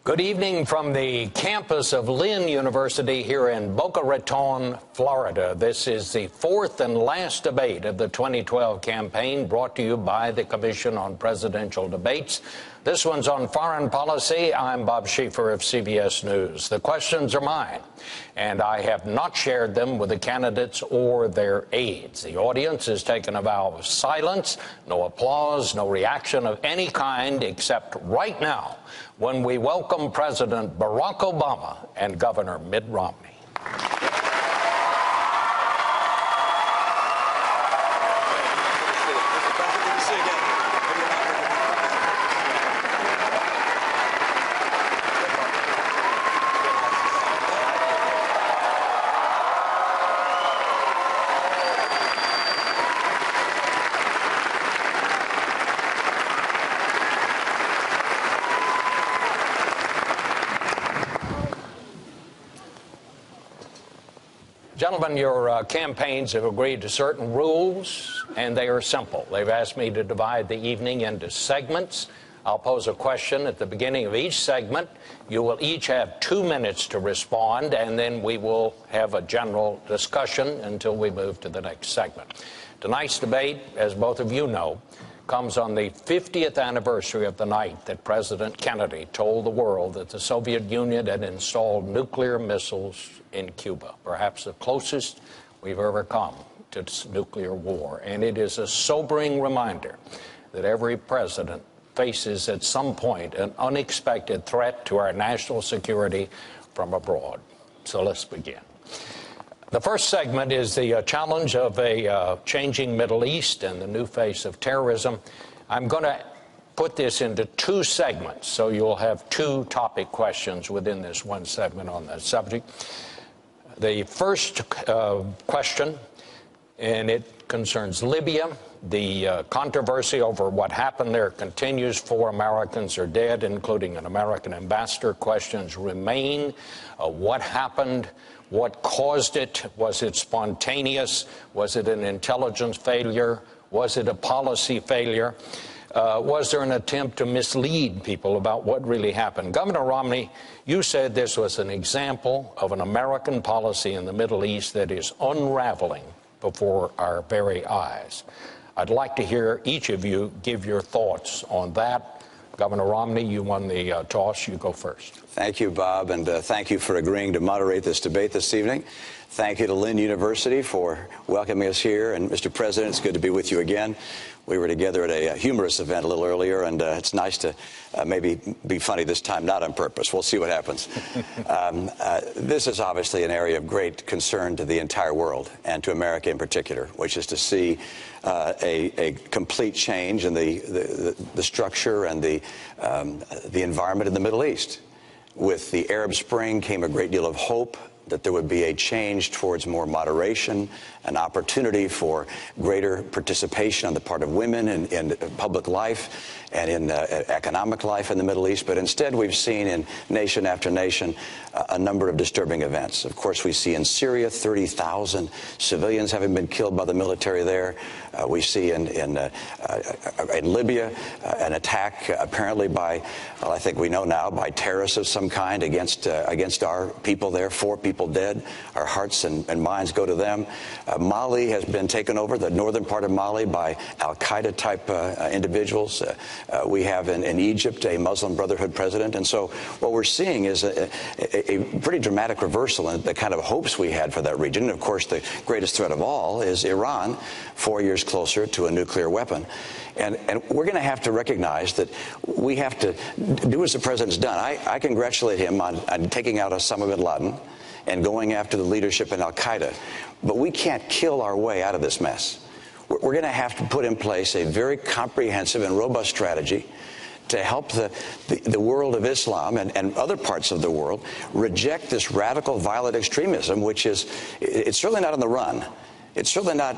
Good evening from the campus of Lynn University here in Boca Raton, Florida. This is the fourth and last debate of the 2012 campaign, brought to you by the Commission on Presidential Debates. This one's on foreign policy. I'm Bob Schieffer of CBS News. The questions are mine, and I have not shared them with the candidates or their aides. The audience has taken a vow of silence, no applause, no reaction of any kind, except right now, when we welcome President Barack Obama and Governor Mitt Romney. Gentlemen, your campaigns have agreed to certain rules, and they are simple. They've asked me to divide the evening into segments. I'll pose a question at the beginning of each segment. You will each have 2 minutes to respond, and then we will have a general discussion until we move to the next segment. Tonight's debate, as both of you know, comes on the 50th anniversary of the night that President Kennedy told the world that the Soviet Union had installed nuclear missiles in Cuba, perhaps the closest we've ever come to nuclear war. And it is a sobering reminder that every president faces at some point an unexpected threat to our national security from abroad. So let's begin. The first segment is the challenge of a changing Middle East and the new face of terrorism. I'm going to put this into 2 segments, so you'll have 2 topic questions within this one segment on that subject. The first question, and it concerns Libya. The controversy over what happened there continues. 4 Americans are dead, including an American ambassador. Questions remain. What happened? What caused it? Was it spontaneous? Was it an intelligence failure? Was it a policy failure? Was there an attempt to mislead people about what really happened? Governor Romney, you said this was an example of an American policy in the Middle East that is unraveling before our very eyes. I'd like to hear each of you give your thoughts on that. Governor Romney, you won the toss. You go first. Thank you, Bob, and thank you for agreeing to moderate this debate this evening. Thank you to Lynn University for welcoming us here. And, Mr. President, it's good to be with you again. We were together at a humorous event a little earlier, and it's nice to maybe be funny this time, not on purpose. We'll see what happens. This is obviously an area of great concern to the entire world, and to America in particular, which is to see a complete change in the structure and the environment in the Middle East. With the Arab Spring came a great deal of hope that there would be a change towards more moderation, an opportunity for greater participation on the part of women in public life and in economic life in the Middle East. But instead, we've seen in nation after nation a number of disturbing events. Of course, we see in Syria 30,000 civilians having been killed by the military there. We see in Libya an attack apparently by, well, I think we know now, by terrorists of some kind against our people there. 4 people dead. Our hearts and minds go to them. Mali has been taken over, the northern part of Mali, by al-Qaeda type individuals. We have in Egypt a Muslim Brotherhood president. And so what we're seeing is a pretty dramatic reversal in the kind of hopes we had for that region. And of course, the greatest threat of all is Iran, 4 years closer to a nuclear weapon. And we're going to have to recognize that we have to do as the president's done. I congratulate him on taking out Osama bin Laden and going after the leadership in al-Qaeda. But we can't kill our way out of this mess. We're going to have to put in place a very comprehensive and robust strategy to help the world of Islam and other parts of the world reject this radical, violent extremism, which it's certainly not on the run. It's certainly not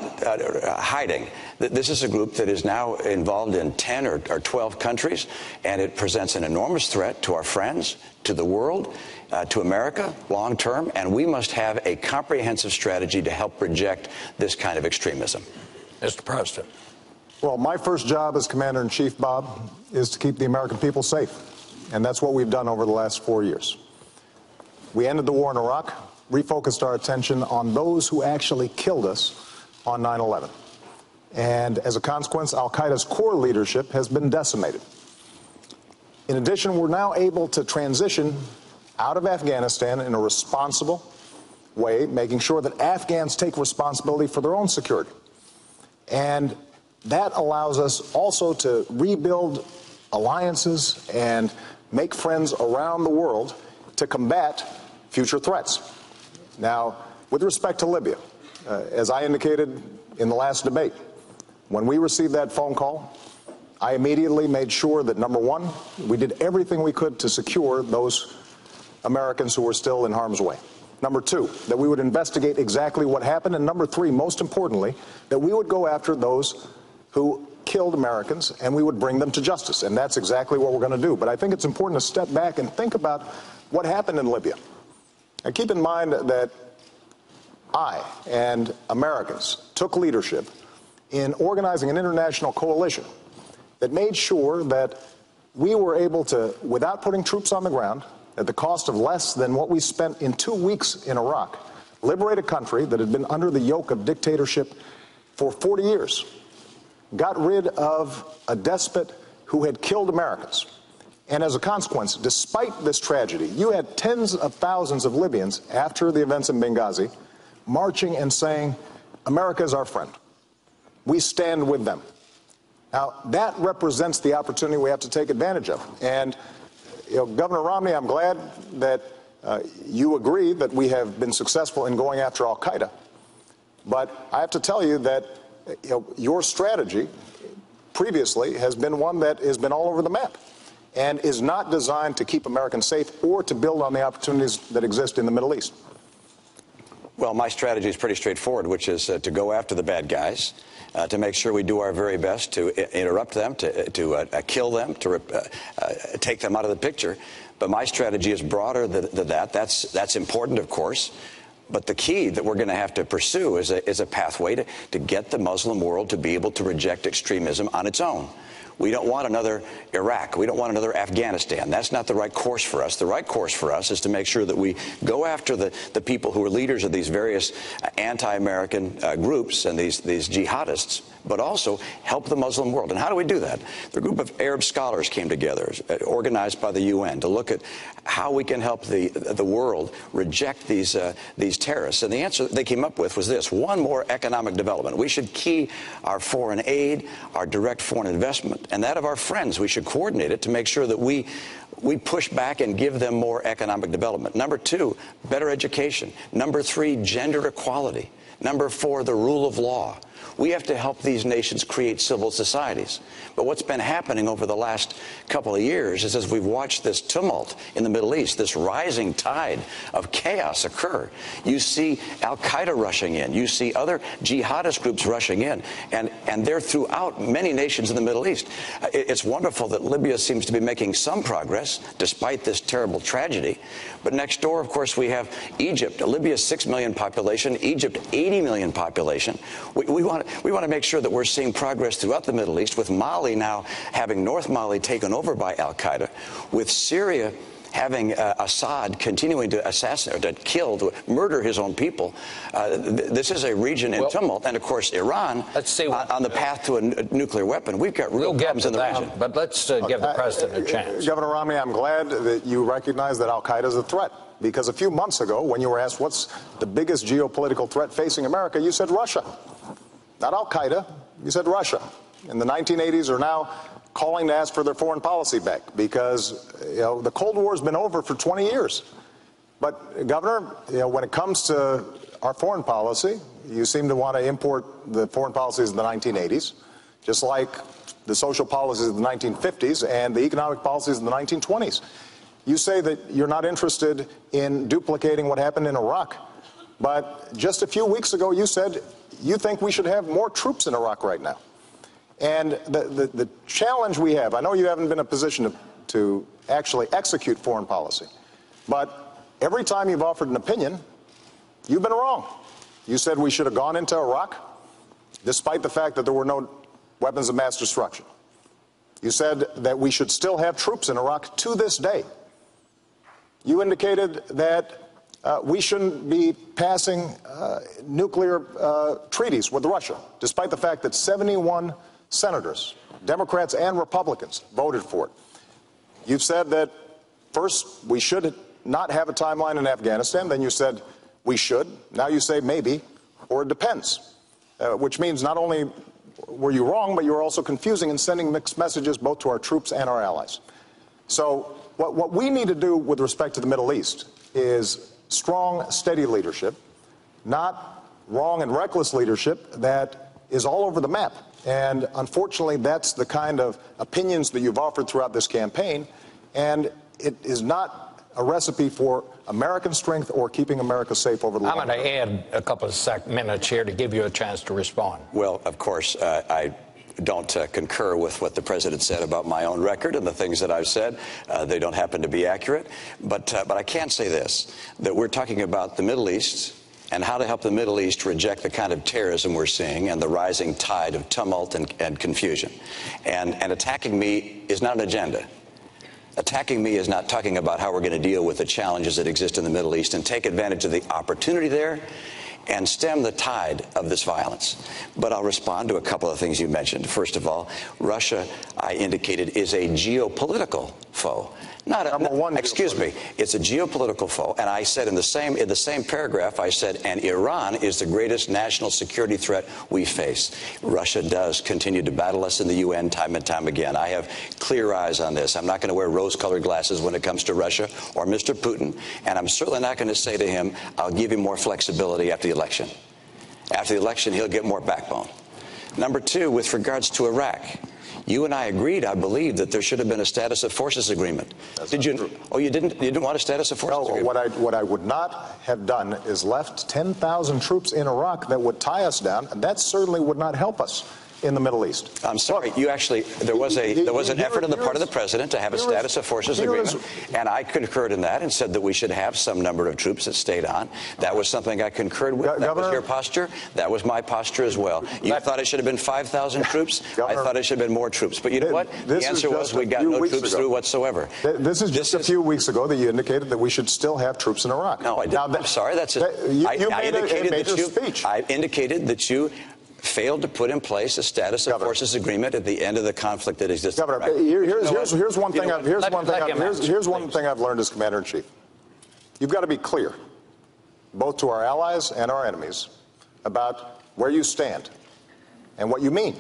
hiding. This is a group that is now involved in 10 or 12 countries, and it presents an enormous threat to our friends, to the world, to America long term, and we must have a comprehensive strategy to help reject this kind of extremism. Mr. President. Well, my first job as Commander-in-Chief, Bob, is to keep the American people safe. and that's what we've done over the last 4 years. We ended the war in Iraq, refocused our attention on those who actually killed us on 9/11. And as a consequence, al-Qaeda's core leadership has been decimated. In addition, we're now able to transition out of Afghanistan in a responsible way, making sure that Afghans take responsibility for their own security. And that allows us also to rebuild alliances and make friends around the world to combat future threats. Now, with respect to Libya, as I indicated in the last debate, when we received that phone call, I immediately made sure that, number one, we did everything we could to secure those Americans who were still in harm's way. Number two, that we would investigate exactly what happened. And number three, most importantly, that we would go after those who killed Americans and we would bring them to justice. And that's exactly what we're going to do. But I think it's important to step back and think about what happened in Libya. And keep in mind that I and Americans took leadership in organizing an international coalition that made sure that we were able to, without putting troops on the ground, at the cost of less than what we spent in 2 weeks in Iraq, liberate a country that had been under the yoke of dictatorship for 40 years, got rid of a despot who had killed Americans. And as a consequence, despite this tragedy, you had tens of thousands of Libyans after the events in Benghazi marching and saying, America is our friend. We stand with them. Now, that represents the opportunity we have to take advantage of. And Governor Romney, I'm glad that you agree that we have been successful in going after al-Qaeda. But I have to tell you that your strategy previously has been one that has been all over the map and is not designed to keep Americans safe or to build on the opportunities that exist in the Middle East. Well, my strategy is pretty straightforward, which is to go after the bad guys, to make sure we do our very best to interrupt them, to kill them, to take them out of the picture. But my strategy is broader than that. That's important, of course. But the key that we're going to have to pursue is a pathway to get the Muslim world to be able to reject extremism on its own. We don't want another Iraq. We don't want another Afghanistan. That's not the right course for us. The right course for us is to make sure that we go after the people who are leaders of these various anti-American groups and these jihadists, but also help the Muslim world. And how do we do that? The group of Arab scholars came together, organized by the UN, to look at how we can help the world reject these terrorists. And the answer they came up with was this: one, more economic development. We should key our foreign aid, our direct foreign investment, and that of our friends. We should coordinate it to make sure that we push back and give them more economic development. Number two, better education. Number three, gender equality. Number four, the rule of law. We have to help these nations create civil societies. But what's been happening over the last couple of years is, as we've watched this tumult in the Middle East, this rising tide of chaos occur, you see al-Qaeda rushing in, you see other jihadist groups rushing in, and they're throughout many nations in the Middle East. It's wonderful that Libya seems to be making some progress despite this terrible tragedy. But next door, of course, we have Egypt. Libya's 6 million population, Egypt 80 million population. We want to make sure that we're seeing progress throughout the Middle East, with Mali now having North Mali taken over by al-Qaeda, with Syria having Assad continuing to assassinate, to kill, to murder his own people. This is a region in tumult, and of course Iran on the path to a nuclear weapon. We've got real problems in the region. But let's give the president a chance. Governor Romney, I'm glad that you recognize that al-Qaeda is a threat, because a few months ago, when you were asked what's the biggest geopolitical threat facing America, you said Russia. Not al-Qaeda, you said Russia. In the 1980s are now calling to ask for their foreign policy back, because the Cold War has been over for 20 years. But, Governor, when it comes to our foreign policy, you seem to want to import the foreign policies of the 1980s, just like the social policies of the 1950s and the economic policies of the 1920s. You say that you're not interested in duplicating what happened in Iraq, but just a few weeks ago you said you think we should have more troops in Iraq right now. And the challenge we have, I know you haven't been in a position to actually execute foreign policy, but every time you've offered an opinion, you've been wrong. You said we should have gone into Iraq, despite the fact that there were no weapons of mass destruction. You said that we should still have troops in Iraq to this day. You indicated that we shouldn't be passing nuclear treaties with Russia, despite the fact that 71 senators, Democrats and Republicans, voted for it. You've said that, first, we should not have a timeline in Afghanistan. Then you said we should. Now you say maybe, or it depends, which means not only were you wrong, but you were also confusing and sending mixed messages both to our troops and our allies. So what we need to do with respect to the Middle East is strong, steady leadership, not wrong and reckless leadership that is all over the map. And unfortunately, that's the kind of opinions that you've offered throughout this campaign, and it is not a recipe for American strength or keeping America safe over the long term. I'm going to add a couple of minutes here to give you a chance to respond. Well, of course, I don't concur with what the president said about my own record and the things that I've said. They don't happen to be accurate. But I can say this, that we're talking about the Middle East and how to help the Middle East reject the kind of terrorism we're seeing and the rising tide of tumult and confusion. And attacking me is not an agenda. Attacking me is not talking about how we're going to deal with the challenges that exist in the Middle East and take advantage of the opportunity there and stem the tide of this violence. But I'll respond to a couple of things you mentioned. First of all, Russia, I indicated, is a geopolitical foe. Not a, excuse me, it's a geopolitical foe. And I said in the same paragraph, I said, and Iran is the greatest national security threat we face. Russia does continue to battle us in the UN time and time again. I have clear eyes on this. I'm not going to wear rose-colored glasses when it comes to Russia or Mr. Putin. And I'm certainly not going to say to him, I'll give him more flexibility after the election. After the election, he'll get more backbone. Number two, with regards to Iraq, you and I agreed, I believe, that there should have been a status of forces agreement. Did you? Oh, you didn't. You didn't want a status of forces agreement? No. What I would not have done is left 10,000 troops in Iraq that would tie us down, and that certainly would not help us in the Middle East. I'm sorry. Look, you actually, there was an effort on the part of the president to have a status of forces agreement, and I concurred in that and said that we should have some number of troops that stayed on. That was something I concurred with. That was your posture. That was my posture as well. You thought it should have been 5,000 troops. I thought it should have been more troops. But you know what? The answer was we got no troops through whatsoever. This is just a few weeks ago that you indicated that we should still have troops in Iraq. No, I didn't. I'm sorry. That's it. You made a major speech. I indicated that you failed to put in place a status of forces agreement at the end of the conflict that exists. Governor, here's one thing I've learned as Commander-in-Chief. You've got to be clear, both to our allies and our enemies, about where you stand and what you mean.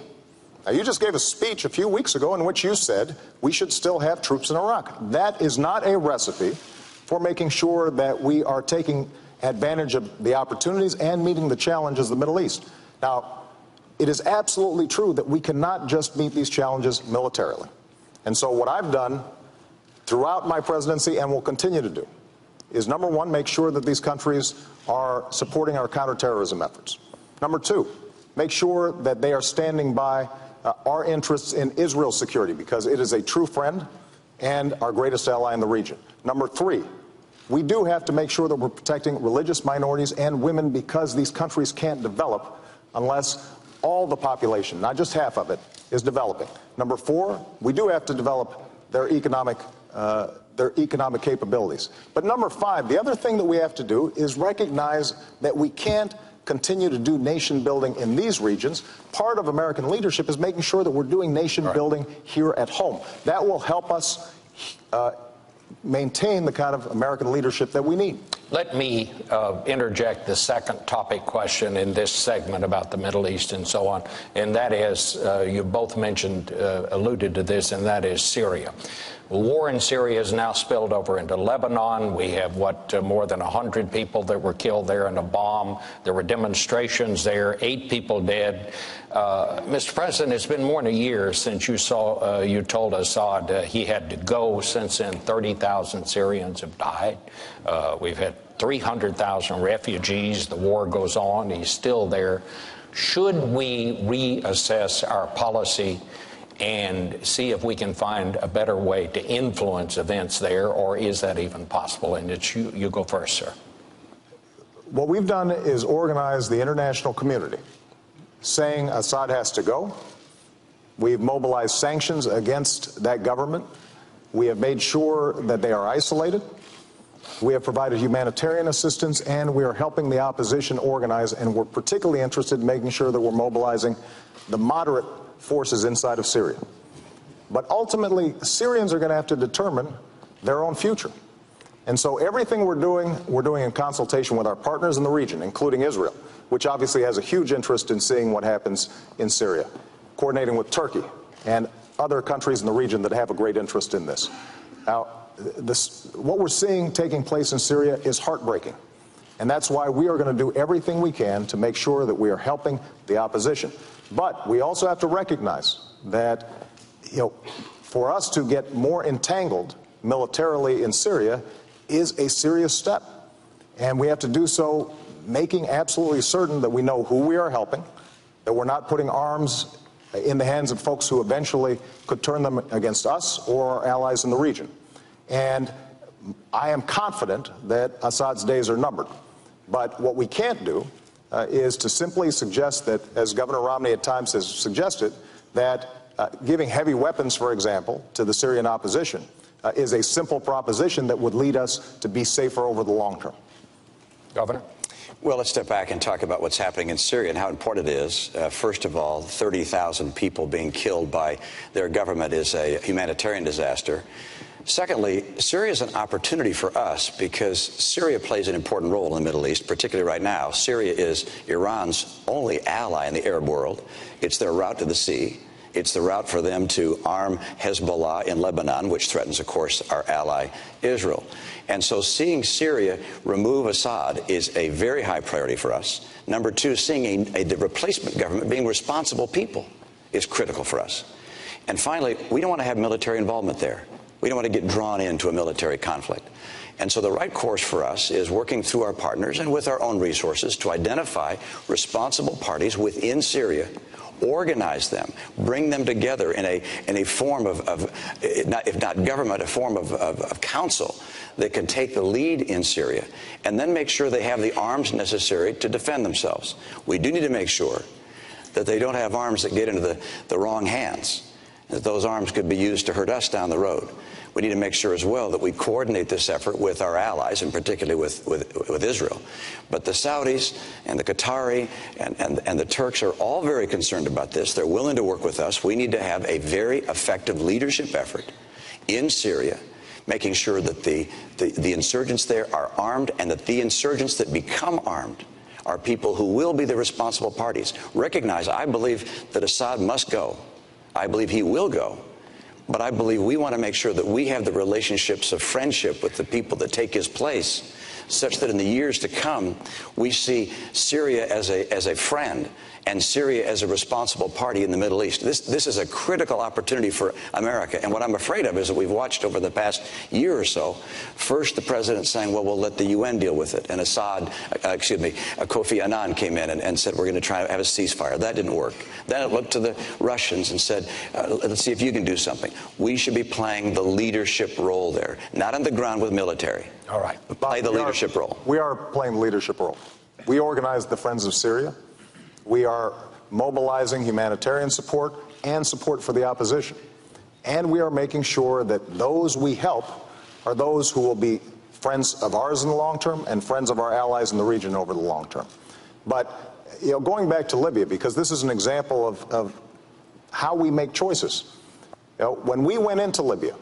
Now, you just gave a speech a few weeks ago in which you said we should still have troops in Iraq. That is not a recipe for making sure that we are taking advantage of the opportunities and meeting the challenges of the Middle East. Now, it is absolutely true that we cannot just meet these challenges militarily. And so what I've done throughout my presidency and will continue to do is, number one, make sure that these countries are supporting our counterterrorism efforts. Number two, make sure that they are standing by our interests in Israel's security, because it is a true friend and our greatest ally in the region. Number three, we do have to make sure that we're protecting religious minorities and women, because these countries can't develop unless all the population, not just half of it, is developing. Number four, we do have to develop their economic capabilities. But number five, the other thing that we have to do is recognize that we can't continue to do nation building in these regions. Part of American leadership is making sure that we're doing nation building here at home. That will help us maintain the kind of American leadership that we need. Let me interject the second topic question in this segment about the Middle East and so on, and that is, you both mentioned, alluded to this, and that is Syria. The war in Syria has now spilled over into Lebanon. We have, more than 100 people that were killed there in a bomb. There were demonstrations there, 8 people dead. Mr. President, it's been more than a year since you told Assad he had to go. Since then, 30,000 Syrians have died. We've had 300,000 refugees. The war goes on. He's still there. Should we reassess our policy and see if we can find a better way to influence events there, or is that even possible? And it's you go first, sir. What we've done is organize the international community, saying Assad has to go, We've mobilized sanctions against that government. We have made sure that they are isolated. We have provided humanitarian assistance, and we are helping the opposition organize, and we're particularly interested in making sure that we're mobilizing the moderate forces inside of Syria. But ultimately, Syrians are going to have to determine their own future. And so everything we're doing in consultation with our partners in the region, including Israel, which obviously has a huge interest in seeing what happens in Syria, coordinating with Turkey and other countries in the region that have a great interest in this. Now, what we're seeing taking place in Syria is heartbreaking. And that's why we are going to do everything we can to make sure that we are helping the opposition. But we also have to recognize that, for us to get more entangled militarily in Syria is a serious step. And we have to do so making absolutely certain that we know who we are helping, that we're not putting arms in the hands of folks who eventually could turn them against us or our allies in the region. And I am confident that Assad's days are numbered. But what we can't do is to simply suggest that, as Governor Romney at times has suggested, that giving heavy weapons, for example, to the Syrian opposition is a simple proposition that would lead us to be safer over the long term. Governor? Well, let's step back and talk about what's happening in Syria and how important it is. First of all, 30,000 people being killed by their government is a humanitarian disaster. Secondly, Syria is an opportunity for us because Syria plays an important role in the Middle East, particularly right now. Syria is Iran's only ally in the Arab world. It's their route to the sea. It's the route for them to arm Hezbollah in Lebanon, which threatens, of course, our ally Israel. And so seeing Syria remove Assad is a very high priority for us. Number two, seeing the replacement government being responsible people is critical for us. And finally, we don't want to have military involvement there. We don't want to get drawn into a military conflict. And so the right course for us is working through our partners and with our own resources to identify responsible parties within Syria, organize them, bring them together in a form of if not government, a form of council that can take the lead in Syria, and then make sure they have the arms necessary to defend themselves. We do need to make sure that they don't have arms that get into the wrong hands, that those arms could be used to hurt us down the road. We need to make sure as well that we coordinate this effort with our allies, and particularly with Israel. But the Saudis and the Qatari and the Turks are all very concerned about this. They're willing to work with us. We need to have a very effective leadership effort in Syria, making sure that the insurgents there are armed, and that the insurgents that become armed are people who will be the responsible parties. Recognize, I believe that Assad must go. I believe he will go. But I believe we want to make sure that we have the relationships of friendship with the people that take his place, such that in the years to come, we see Syria as a friend and Syria as a responsible party in the Middle East. This is a critical opportunity for America. And what I'm afraid of is that we've watched over the past year or so, first the president saying, well, we'll let the UN deal with it. And Kofi Annan came in and said, we're going to try to have a ceasefire. That didn't work. Then it looked to the Russians and said, let's see if you can do something. We should be playing the leadership role there, not on the ground with military. All right. Play the leadership role. We are playing the leadership role. We organized the Friends of Syria. We are mobilizing humanitarian support and support for the opposition. And we are making sure that those we help are those who will be friends of ours in the long term and friends of our allies in the region over the long term. But, going back to Libya, because this is an example of how we make choices. When we went into Libya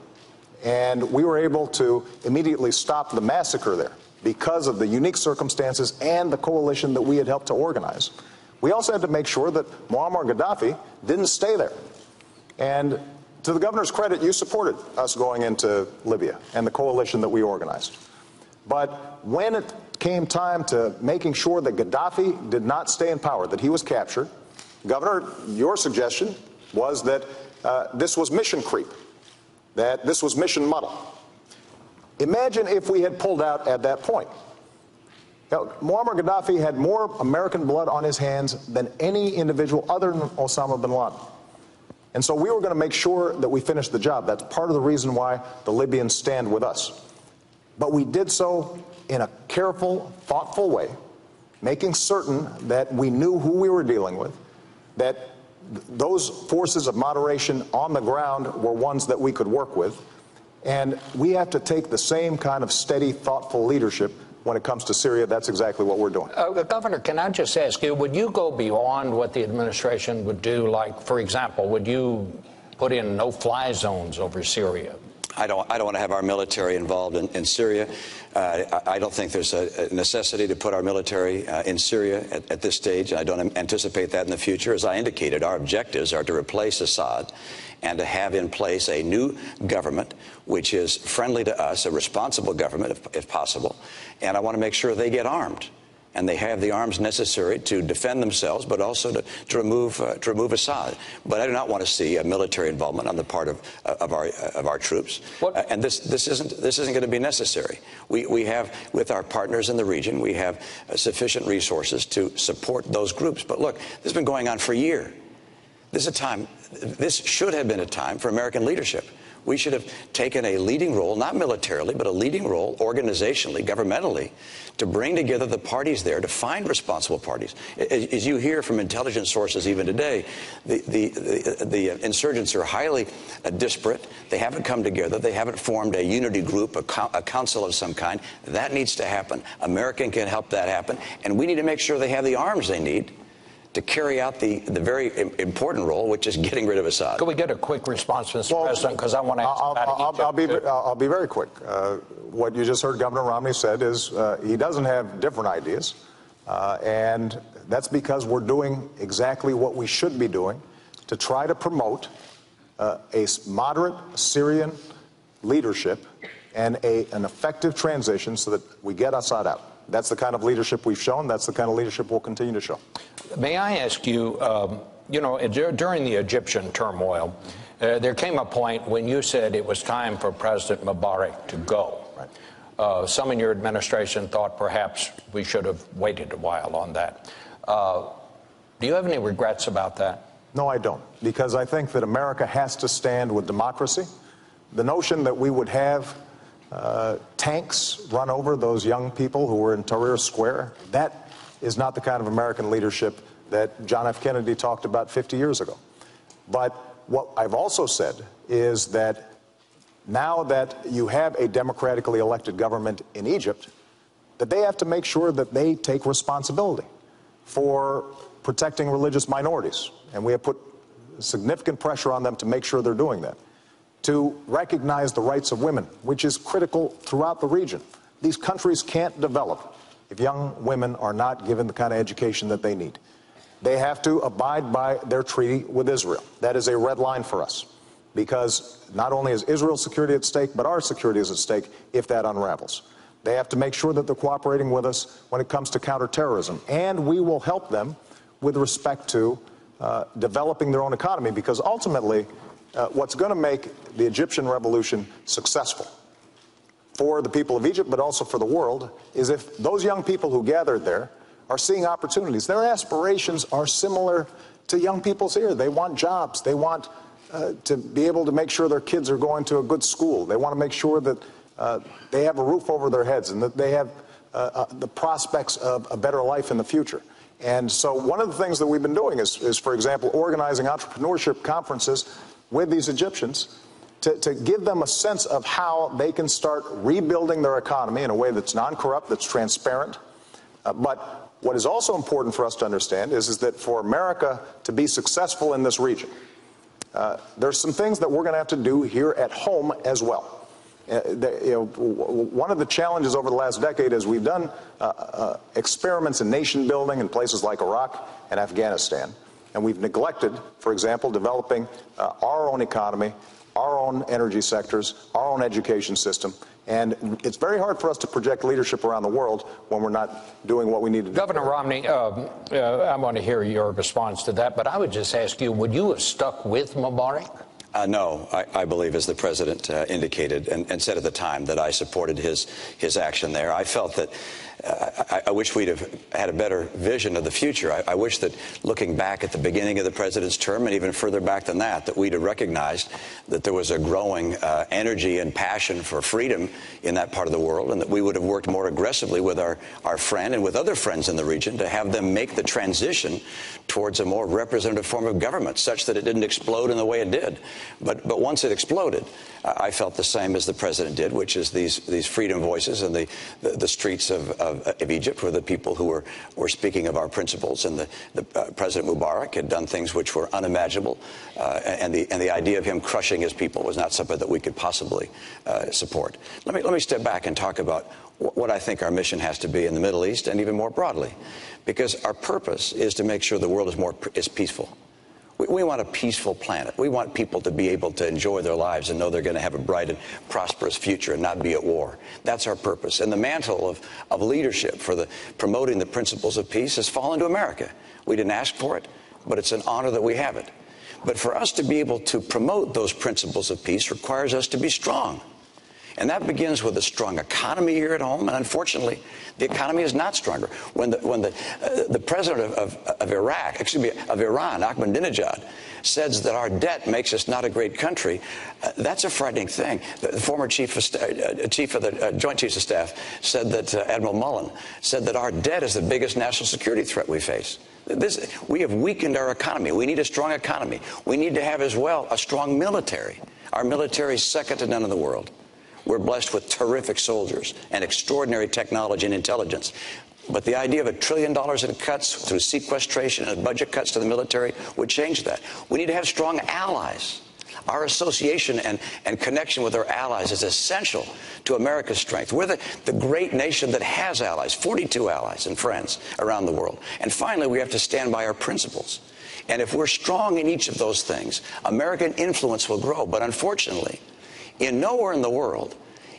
and we were able to immediately stop the massacre there because of the unique circumstances and the coalition that we had helped to organize, we also had to make sure that Muammar Gaddafi didn't stay there. And to the governor's credit, you supported us going into Libya and the coalition that we organized. But when it came time to making sure that Gaddafi did not stay in power, that he was captured, Governor, your suggestion was that this was mission creep, that this was mission muddle. Imagine if we had pulled out at that point. Muammar Gaddafi had more American blood on his hands than any individual other than Osama bin Laden. And so we were going to make sure that we finished the job. That's part of the reason why the Libyans stand with us. But we did so in a careful, thoughtful way, making certain that we knew who we were dealing with, that those forces of moderation on the ground were ones that we could work with. And we have to take the same kind of steady, thoughtful leadership when it comes to Syria. That's exactly what we're doing. Governor, can I just ask you, would you go beyond what the administration would do? Like, for example, would you put in no-fly zones over Syria? I don't want to have our military involved in Syria. I don't think there's a necessity to put our military in Syria at this stage. I don't anticipate that in the future. As I indicated, our objectives are to replace Assad and to have in place a new government which is friendly to us, a responsible government if possible. And I want to make sure they get armed and they have the arms necessary to defend themselves, but also to remove Assad. But I do not want to see a military involvement on the part of our troops. And this isn't going to be necessary. We have, with our partners in the region, we have sufficient resources to support those groups. But look, this has been going on for a year. This should have been a time for American leadership. We should have taken a leading role, not militarily, but a leading role organizationally, governmentally, to bring together the parties there, to find responsible parties. As you hear from intelligence sources even today, the insurgents are highly disparate. They haven't come together. They haven't formed a unity group, a council of some kind. That needs to happen. America can help that happen. And we need to make sure they have the arms they need to carry out the very important role, which is getting rid of Assad. Can we get a quick response, Mr. President? Because I want to ask about Egypt. I'll be very quick. What you just heard Governor Romney said is he doesn't have different ideas, and that's because we're doing exactly what we should be doing to try to promote a moderate Syrian leadership and an effective transition so that we get Assad out. That's the kind of leadership we've shown. That's the kind of leadership we'll continue to show. May I ask you, during the Egyptian turmoil, there came a point when you said it was time for President Mubarak to go. Right. Some in your administration thought perhaps we should have waited a while on that. Do you have any regrets about that? No, I don't, because I think that America has to stand with democracy. The notion that we would have tanks run over those young people who were in Tahrir Square, that is not the kind of American leadership that John F. Kennedy talked about 50 years ago. But what I've also said is that now that you have a democratically elected government in Egypt, that they have to make sure that they take responsibility for protecting religious minorities. And we have put significant pressure on them to make sure they're doing that. To recognize the rights of women, which is critical throughout the region. These countries can't develop if young women are not given the kind of education that they need. They have to abide by their treaty with Israel. That is a red line for us, because not only is Israel's security at stake, but our security is at stake if that unravels. They have to make sure that they're cooperating with us when it comes to counterterrorism, and we will help them with respect to developing their own economy, because ultimately, what's going to make the Egyptian revolution successful for the people of Egypt, but also for the world, is if those young people who gathered there are seeing opportunities. Their aspirations are similar to young people's here. They want jobs. They want to be able to make sure their kids are going to a good school. They want to make sure that they have a roof over their heads and that they have the prospects of a better life in the future. And so one of the things that we've been doing is, for example, organizing entrepreneurship conferences with these Egyptians to give them a sense of how they can start rebuilding their economy in a way that's non-corrupt, that's transparent. But what is also important for us to understand is that for America to be successful in this region, there's some things that we're going to have to do here at home as well. One of the challenges over the last decade is we've done experiments in nation building in places like Iraq and Afghanistan. And we've neglected, for example, developing our own economy, our own energy sectors, our own education system. And it's very hard for us to project leadership around the world when we're not doing what we need to do. Governor Romney, I want to hear your response to that, but I would just ask you, would you have stuck with Mubarak? No, I believe, as the president indicated and said at the time, that I supported his action there. I felt that I wish we'd have had a better vision of the future. I wish that looking back at the beginning of the president's term and even further back than that we'd have recognized that there was a growing energy and passion for freedom in that part of the world, and that we would have worked more aggressively with our friend and with other friends in the region to have them make the transition towards a more representative form of government, such that it didn't explode in the way it did. But once it exploded, I felt the same as the president did, which is these freedom voices in the streets of Egypt were the people who were speaking of our principles, and the President Mubarak had done things which were unimaginable, and the idea of him crushing his people was not something that we could possibly support. Let me step back and talk about what I think our mission has to be in the Middle East and even more broadly, because our purpose is to make sure the world is peaceful. We want a peaceful planet. We want people to be able to enjoy their lives and know they're going to have a bright and prosperous future and not be at war. That's our purpose. And the mantle of leadership for promoting the principles of peace has fallen to America. We didn't ask for it, but it's an honor that we have it. But for us to be able to promote those principles of peace requires us to be strong. And that begins with a strong economy here at home. And unfortunately, the economy is not stronger. When the president of Iran, Ahmadinejad, says that our debt makes us not a great country, that's a frightening thing. The former chief of the Joint Chiefs of Staff said that, Admiral Mullen, said that our debt is the biggest national security threat we face. We have weakened our economy. We need a strong economy. We need to have as well a strong military. Our military is second to none in the world. We're blessed with terrific soldiers and extraordinary technology and intelligence. But the idea of $1 trillion in cuts through sequestration and budget cuts to the military would change that. We need to have strong allies. Our association and connection with our allies is essential to America's strength. We're the great nation that has allies, 42 allies and friends around the world. And finally, we have to stand by our principles. And if we're strong in each of those things, American influence will grow. But unfortunately, nowhere in the world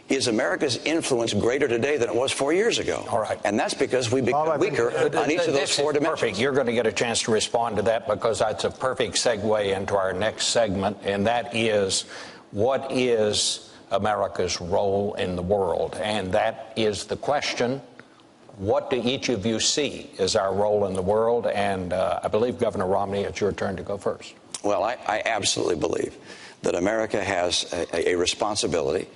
is America's influence greater today than it was 4 years ago. All right. And that's because we become weaker on each of those four dimensions. Perfect. You're going to get a chance to respond to that, because that's a perfect segue into our next segment, and that is, what is America's role in the world? And that is the question. What do each of you see as our role in the world? And I believe, Governor Romney, it's your turn to go first. Well, I absolutely believe that America has a responsibility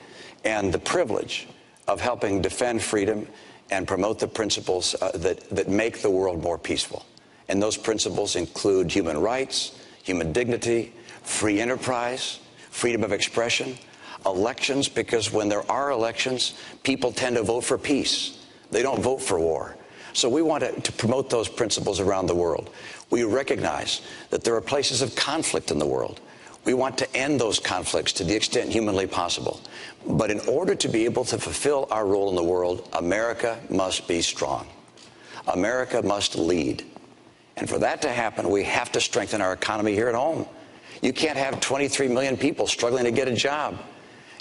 and the privilege of helping defend freedom and promote the principles that make the world more peaceful. And those principles include human rights, human dignity, free enterprise, freedom of expression, elections, because when there are elections, people tend to vote for peace. They don't vote for war. So we want to promote those principles around the world. We recognize that there are places of conflict in the world. We want to end those conflicts to the extent humanly possible. But in order to be able to fulfill our role in the world, America must be strong. America must lead. And for that to happen, we have to strengthen our economy here at home. You can't have 23 million people struggling to get a job.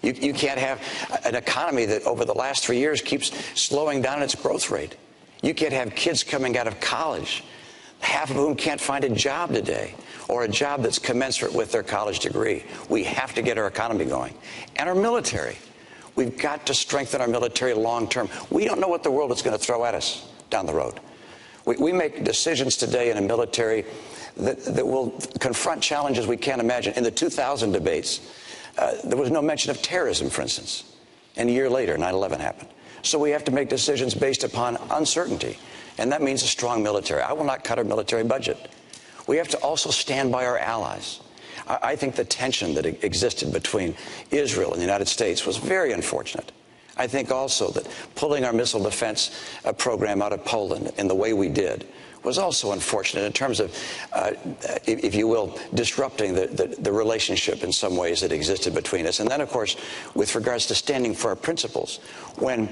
You can't have an economy that over the last 3 years keeps slowing down its growth rate. You can't have kids coming out of college, half of whom can't find a job today, or a job that's commensurate with their college degree. We have to get our economy going. And our military. We've got to strengthen our military long term. We don't know what the world is going to throw at us down the road. We make decisions today in a military that will confront challenges we can't imagine. In the 2000 debates, there was no mention of terrorism, for instance. And a year later, 9/11 happened. So we have to make decisions based upon uncertainty. And that means a strong military. I will not cut our military budget. We have to also stand by our allies. I think the tension that existed between Israel and the United States was very unfortunate. I think also that pulling our missile defense program out of Poland in the way we did was also unfortunate in terms of, if you will, disrupting the relationship in some ways that existed between us. And then, of course, with regards to standing for our principles, when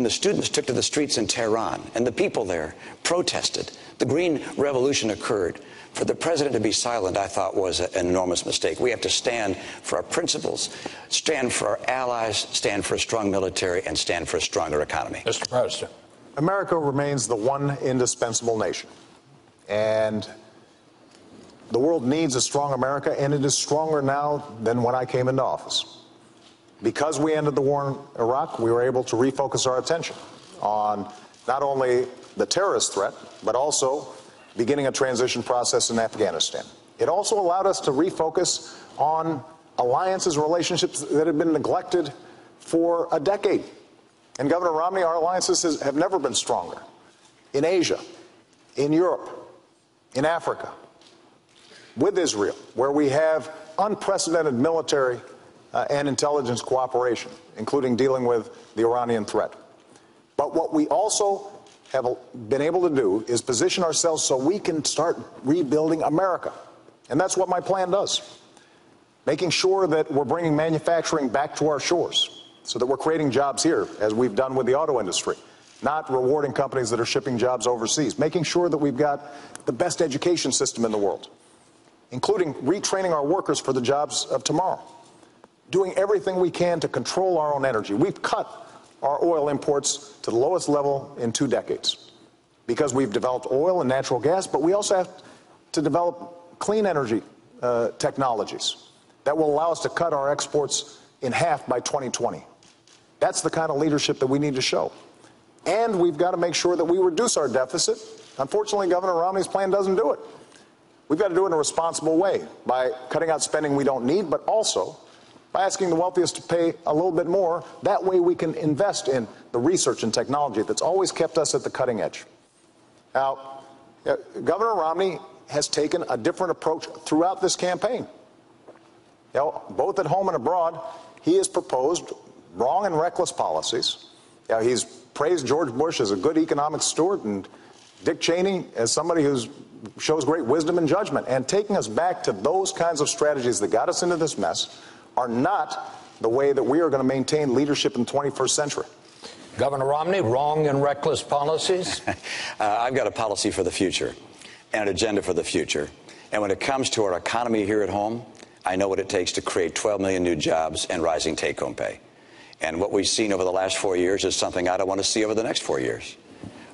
the students took to the streets in Tehran and the people there protested, the Green Revolution occurred. For the president to be silent, I thought, was an enormous mistake. We have to stand for our principles, stand for our allies, stand for a strong military, and stand for a stronger economy. Mr. President. America remains the one indispensable nation. And the world needs a strong America, and it is stronger now than when I came into office. Because we ended the war in Iraq, we were able to refocus our attention on not only the terrorist threat, but also beginning a transition process in Afghanistan. It also allowed us to refocus on alliances and relationships that had been neglected for a decade. And Governor Romney, our alliances have never been stronger. In Asia, in Europe, in Africa, with Israel, where we have unprecedented military and intelligence cooperation, including dealing with the Iranian threat. But what we also have been able to do is position ourselves so we can start rebuilding America. And that's what my plan does. Making sure that we're bringing manufacturing back to our shores so that we're creating jobs here, as we've done with the auto industry, not rewarding companies that are shipping jobs overseas. Making sure that we've got the best education system in the world, including retraining our workers for the jobs of tomorrow. Doing everything we can to control our own energy. We've cut our oil imports to the lowest level in 2 decades because we've developed oil and natural gas, but we also have to develop clean energy technologies that will allow us to cut our exports in half by 2020. That's the kind of leadership that we need to show. And we've got to make sure that we reduce our deficit. Unfortunately, Governor Romney's plan doesn't do it. We've got to do it in a responsible way by cutting out spending we don't need, but also by asking the wealthiest to pay a little bit more. That way we can invest in the research and technology that's always kept us at the cutting edge. Now, Governor Romney has taken a different approach throughout this campaign. You know, both at home and abroad, he has proposed wrong and reckless policies. You know, he's praised George Bush as a good economic steward and Dick Cheney as somebody who shows great wisdom and judgment. And taking us back to those kinds of strategies that got us into this mess are not the way that we are going to maintain leadership in the 21st century. Governor Romney, wrong and reckless policies? I've got a policy for the future and an agenda for the future. And when it comes to our economy here at home, I know what it takes to create 12 million new jobs and rising take-home pay. And what we've seen over the last 4 years is something I don't want to see over the next 4 years.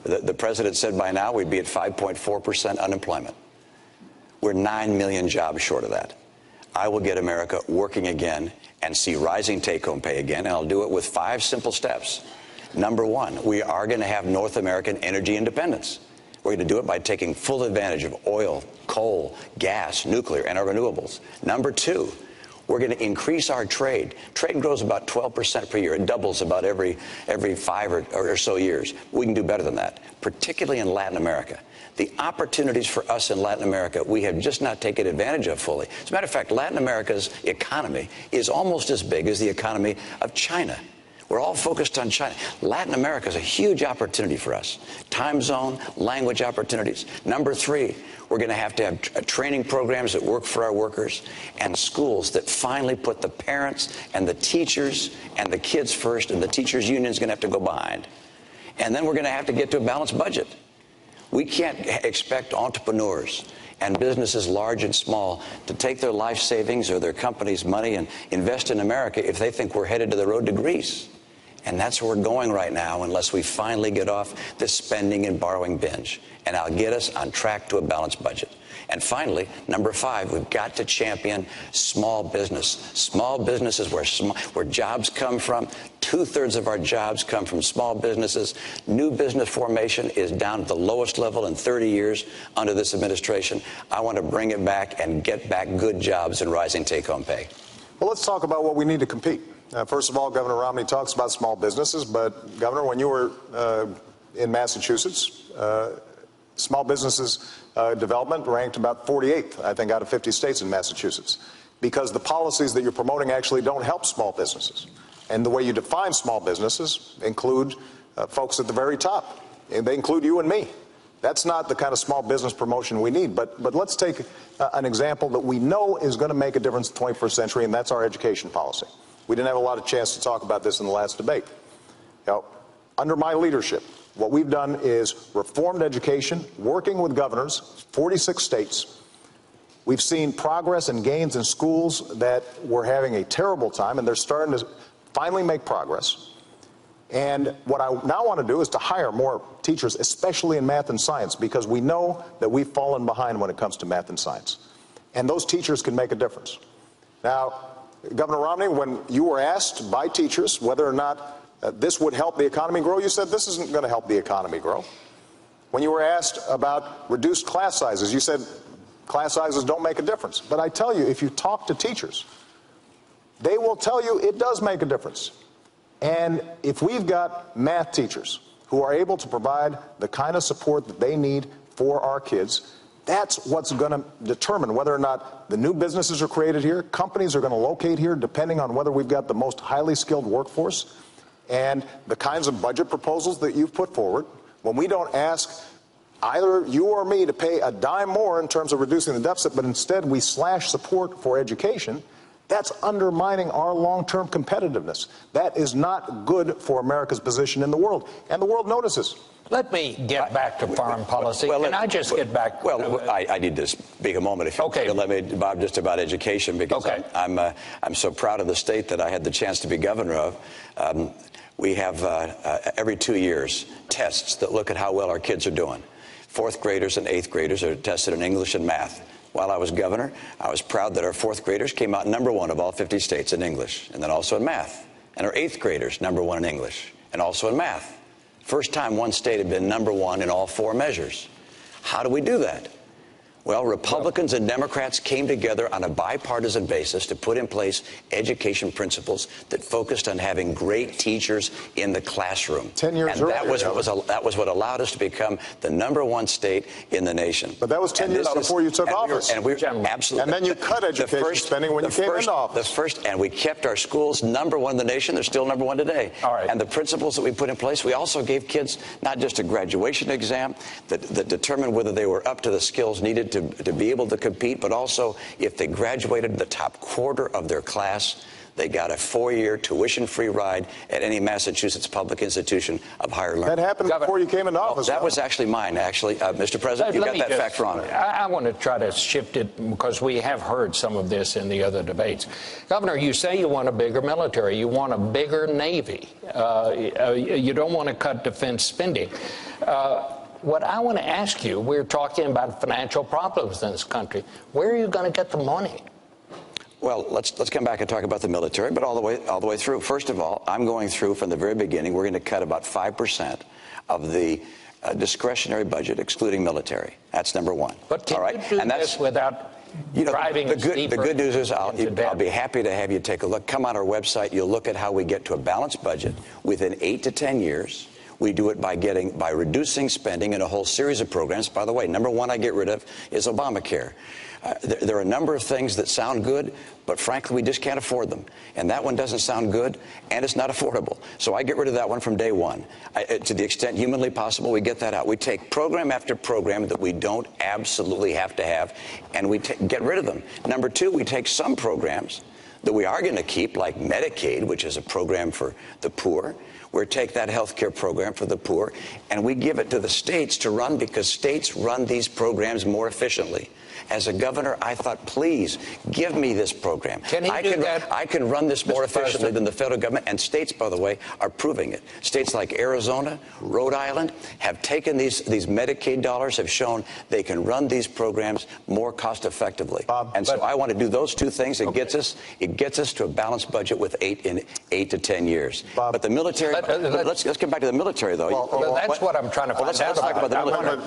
The president said by now we'd be at 5.4% unemployment. We're 9 million jobs short of that. I will get America working again and see rising take-home pay again, and I'll do it with 5 simple steps. Number 1, we are going to have North American energy independence. We're going to do it by taking full advantage of oil, coal, gas, nuclear, and our renewables. Number 2, we're going to increase our trade. Trade grows about 12% per year. It doubles about every 5 or so years. We can do better than that, particularly in Latin America. The opportunities for us in Latin America, we have just not taken advantage of fully. As a matter of fact, Latin America's economy is almost as big as the economy of China. We're all focused on China. Latin America is a huge opportunity for us. Time zone, language opportunities. Number 3, we're going to have training programs that work for our workers and schools that finally put the parents and the teachers and the kids first, and the teachers' union is going to have to go behind. And then we're going to have to get to a balanced budget. We can't expect entrepreneurs and businesses large and small to take their life savings or their company's money and invest in America if they think we're headed to the road to Greece. And that's where we're going right now unless we finally get off this spending and borrowing binge. And I'll get us on track to a balanced budget. And finally, number 5, we've got to champion small business. Small business is where jobs come from. 2/3 of our jobs come from small businesses. New business formation is down at the lowest level in 30 years under this administration. I want to bring it back and get back good jobs and rising take-home pay. Well, let's talk about what we need to compete. First of all, Governor Romney talks about small businesses, but Governor, when you were in Massachusetts, small businesses development ranked about 48th, I think, out of 50 states in Massachusetts, because the policies that you're promoting actually don't help small businesses. And the way you define small businesses include folks at the very top. And they include you and me. That's not the kind of small business promotion we need. But let's take an example that we know is going to make a difference in the 21st century, and that's our education policy. We didn't have a lot of chance to talk about this in the last debate. Now, under my leadership, what we've done is reformed education, working with governors, 46 states. We've seen progress and gains in schools that were having a terrible time, and they're starting to finally make progress. And what I now want to do is to hire more teachers, especially in math and science, because we know that we've fallen behind when it comes to math and science. And those teachers can make a difference. Now, Governor Romney, when you were asked by teachers whether or not this would help the economy grow. You said this isn't going to help the economy grow. When you were asked about reduced class sizes, you said class sizes don't make a difference. But I tell you, if you talk to teachers, they will tell you it does make a difference. And if we've got math teachers who are able to provide the kind of support that they need for our kids, that's what's going to determine whether or not the new businesses are created here, companies are going to locate here, depending on whether we've got the most highly skilled workforce, and the kinds of budget proposals that you've put forward. When we don't ask either you or me to pay a dime more in terms of reducing the deficit, but instead we slash support for education, that's undermining our long-term competitiveness. That is not good for America's position in the world, and the world notices. Let me get back to foreign policy. Can I just get back? Well, I need to speak a moment, if you could let me, Bob, just about education, because I'm so proud of the state that I had the chance to be governor of. We have every 2 years tests that look at how well our kids are doing. Fourth graders and eighth graders are tested in English and math. While I was governor, I was proud that our fourth graders came out #1 of all 50 states in English, and then also in math. And our eighth graders, #1 in English, and also in math. First time one state had been #1 in all 4 measures. How do we do that? Well, Republicans and Democrats came together on a bipartisan basis to put in place education principles that focused on having great teachers in the classroom. 10 years and earlier. that was what allowed us to become the #1 state in the nation. But that was 10 years before you took office. Absolutely. And then you cut education spending when you came into office. And we kept our schools #1 in the nation. They're still #1 today. All right. And the principles that we put in place, we also gave kids not just a graduation exam that determined whether they were up to the skills needed to be able to compete, but also if they graduated the top quarter of their class, they got a 4-year tuition-free ride at any Massachusetts public institution of higher learning. That happened before you came into office. That was actually mine, actually. Mr. President, you got that fact wrong. I want to try to shift it because we have heard some of this in the other debates. Governor, you say you want a bigger military. You want a bigger Navy. You don't want to cut defense spending. What I want to ask you, we're talking about financial problems in this country. Where are you going to get the money? Well, let's come back and talk about the military, but all the way through. First of all, I'm going through from the very beginning. We're going to cut about 5% of the discretionary budget, excluding military. That's #1. But can you do this without driving us deeper? The good news is I'll be happy to have you take a look. Come on our website. You'll look at how we get to a balanced budget within 8 to 10 years. We do it by reducing spending in a whole series of programs. By the way, #1 I get rid of is Obamacare. There are a number of things that sound good, but frankly, we just can't afford them. And that one doesn't sound good, and it's not affordable. So I get rid of that one from day one. To the extent humanly possible, we get that out. We take program after program that we don't absolutely have to have, and we get rid of them. #2, we take some programs that we are going to keep, like Medicaid, which is a program for the poor. We take that health care program for the poor, and we give it to the states to run because states run these programs more efficiently. As a governor, I thought, please, give me this program. Can he do that? I can run this more efficiently than the federal government, and states, by the way, are proving it. States like Arizona, Rhode Island have taken these Medicaid dollars, have shown they can run these programs more cost effectively. So I want to do those two things. It gets us to a balanced budget with 8 to 10 years. But the military, let's get back to the military, though. Well, that's what I'm trying to find out. Let's talk about the military.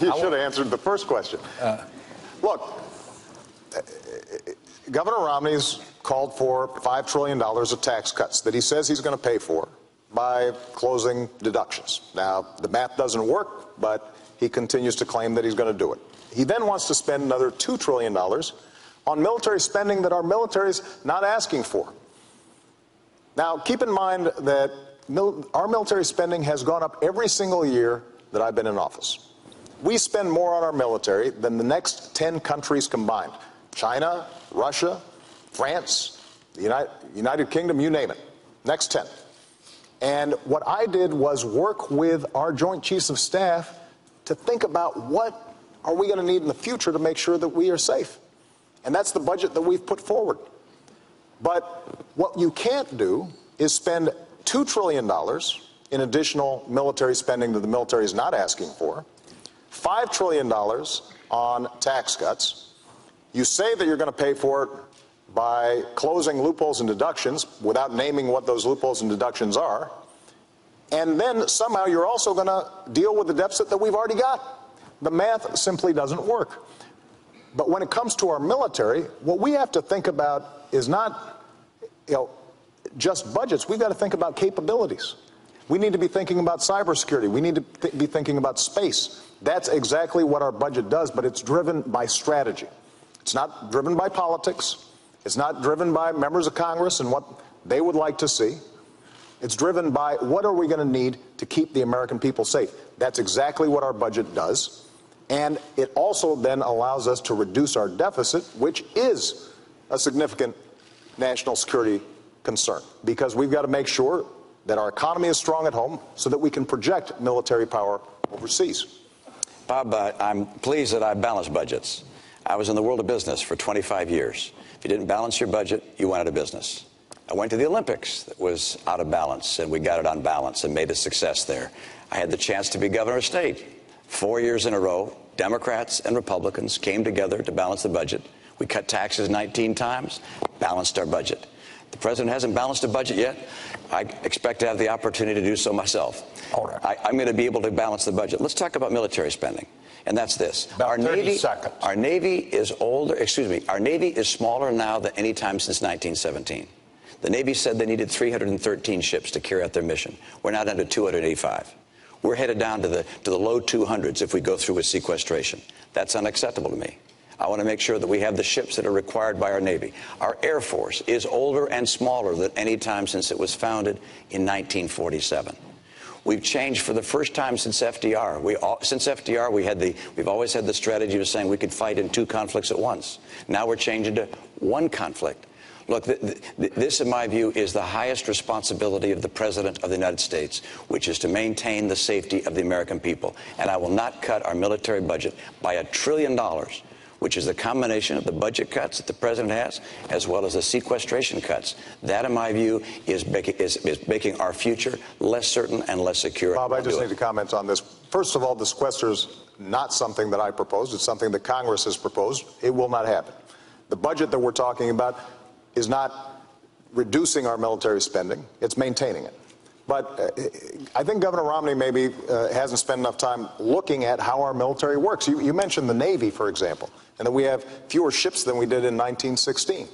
You should have answered the first question. Look, Governor Romney's called for $5 trillion of tax cuts that he says he's going to pay for by closing deductions. Now, the math doesn't work, but he continues to claim that he's going to do it. He then wants to spend another $2 trillion on military spending that our military's not asking for. Now, keep in mind that our military spending has gone up every single year that I've been in office. We spend more on our military than the next 10 countries combined. China, Russia, France, the United Kingdom, you name it. Next 10. And what I did was work with our Joint Chiefs of Staff to think about what are we going to need in the future to make sure that we are safe. And that's the budget that we've put forward. But what you can't do is spend $2 trillion in additional military spending that the military is not asking for, $5 trillion on tax cuts. You say that you're going to pay for it by closing loopholes and deductions without naming what those loopholes and deductions are. and then somehow you're also going to deal with the deficit that we've already got. The math simply doesn't work. But when it comes to our military, what we have to think about is not, just budgets. We've got to think about capabilities. We need to be thinking about cybersecurity. We need to be thinking about space. That's exactly what our budget does, but it's driven by strategy. It's not driven by politics. It's not driven by members of Congress and what they would like to see. It's driven by what are we going to need to keep the American people safe. That's exactly what our budget does. And it also then allows us to reduce our deficit, which is a significant national security concern, because we've got to make sure that our economy is strong at home so that we can project military power overseas. Bob, I'm pleased that I balanced budgets. I was in the world of business for 25 years. If you didn't balance your budget, you went out of business. I went to the Olympics that was out of balance, and we got it on balance and made a success there. I had the chance to be governor of state. 4 years in a row, Democrats and Republicans came together to balance the budget. We cut taxes 19 times, balanced our budget. The president hasn't balanced a budget yet. I expect to have the opportunity to do so myself. All right. I'm going to be able to balance the budget. Let's talk about military spending. And that's this. About 30 seconds. Our Navy is our Navy is smaller now than any time since 1917. The Navy said they needed 313 ships to carry out their mission. We're now down to 285. We're headed down to the low 200s if we go through with sequestration. That's unacceptable to me. I want to make sure that we have the ships that are required by our Navy. Our Air Force is older and smaller than any time since it was founded in 1947. We've changed for the first time since FDR. Since FDR, we've always had the strategy of saying we could fight in 2 conflicts at once. Now we're changing to 1 conflict. Look, this, in my view, is the highest responsibility of the President of the United States, which is to maintain the safety of the American people. And I will not cut our military budget by $1 trillion, which is the combination of the budget cuts that the President has, as well as the sequestration cuts. That, in my view, is making our future less certain and less secure. Bob, I just need to comment on this. First of all, the sequester is not something that I proposed. It's something that Congress has proposed. It will not happen. The budget that we're talking about is not reducing our military spending. It's maintaining it. But I think Governor Romney maybe hasn't spent enough time looking at how our military works. You mentioned the Navy, for example, and that we have fewer ships than we did in 1916.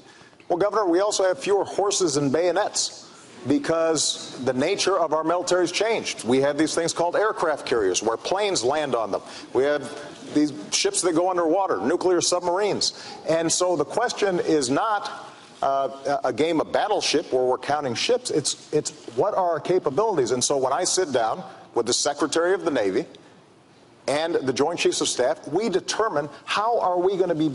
Well, Governor, we also have fewer horses and bayonets because the nature of our military has changed. We have these things called aircraft carriers where planes land on them. We have these ships that go underwater, nuclear submarines. And so the question is not a game of battleship where we're counting ships. It's what are our capabilities? And so when I sit down with the Secretary of the Navy and the Joint Chiefs of Staff, we determine how are we going to be